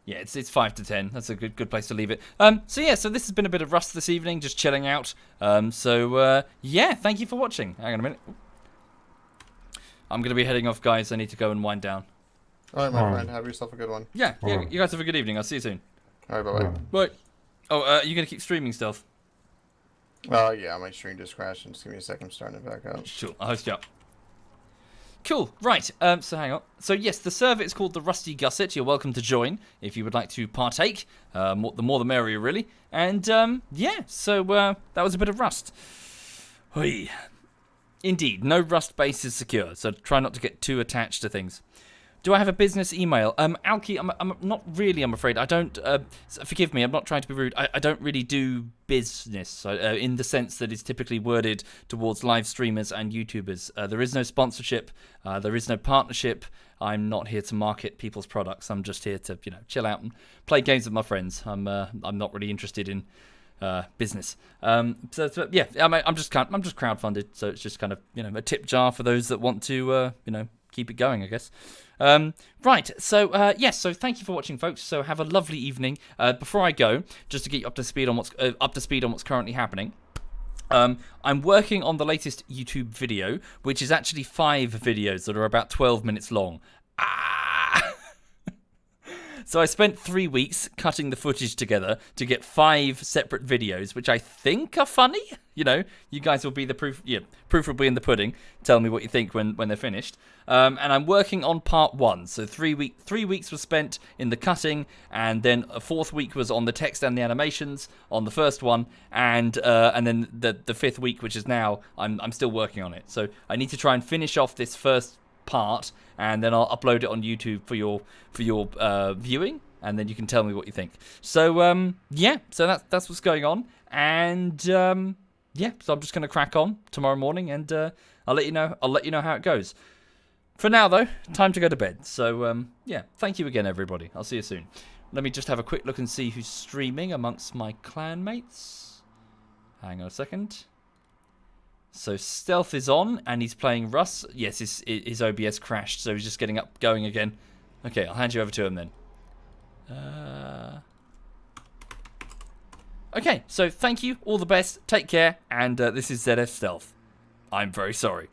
Yeah, it's 5 to 10. That's a good place to leave it. So this has been a bit of Rust this evening, just chilling out. Yeah, thank you for watching. Hang on a minute. I'm going to be heading off, guys. I need to go and wind down. All right, my friend. Have yourself a good one. Yeah, you guys have a good evening. I'll see you soon. All right, bye-bye. Bye. Oh, you going to keep streaming Stealth? Yeah, my stream just crashed. Just give me a second. I'm starting it back up. Sure, I'll host you up. Cool, right, so hang on. So yes, the server is called the Rusty Gusset. You're welcome to join if you would like to partake. The more the merrier, really. And, yeah, so that was a bit of Rust. Hoi. Indeed, no Rust base is secure, so try not to get too attached to things. Do I have a business email? Alki, I'm not really, I'm afraid. I don't, forgive me, I'm not trying to be rude. I don't really do business in the sense that it's typically worded towards live streamers and YouTubers. There is no sponsorship. There is no partnership. I'm not here to market people's products. I'm just here to, chill out and play games with my friends. I'm not really interested in business. Yeah, I'm just crowdfunded. So it's just kind of, a tip jar for those that want to, keep it going, I guess. Right, so yes, so thank you for watching, folks. So have a lovely evening. Before I go, just to get you up to speed on what's currently happening. I'm working on the latest YouTube video, which is actually 5 videos that are about 12 minutes long. So I spent 3 weeks cutting the footage together to get 5 separate videos, which I think are funny. You guys will be the proof. Yeah, proof will be in the pudding. Tell me what you think when they're finished. And I'm working on part 1. So 3 weeks was spent in the cutting, and then a 4th week was on the text and the animations on the first one, and then the 5th week, which is now, I'm still working on it. So I need to try and finish off this first part, and then I'll upload it on YouTube for your viewing, and then you can tell me what you think. So yeah, so that's what's going on, and yeah, so I'm just gonna crack on tomorrow morning, and I'll let you know how it goes. For now, though, time to go to bed. So yeah, thank you again, everybody. I'll see you soon. Let me just have a quick look and see who's streaming amongst my clanmates. Hang on a second. So Stealth is on, and he's playing Russ. Yes, his OBS crashed, so he's just getting going again. Okay, I'll hand you over to him then. Okay, so thank you, all the best, take care, and this is ZF Stealth. I'm very sorry.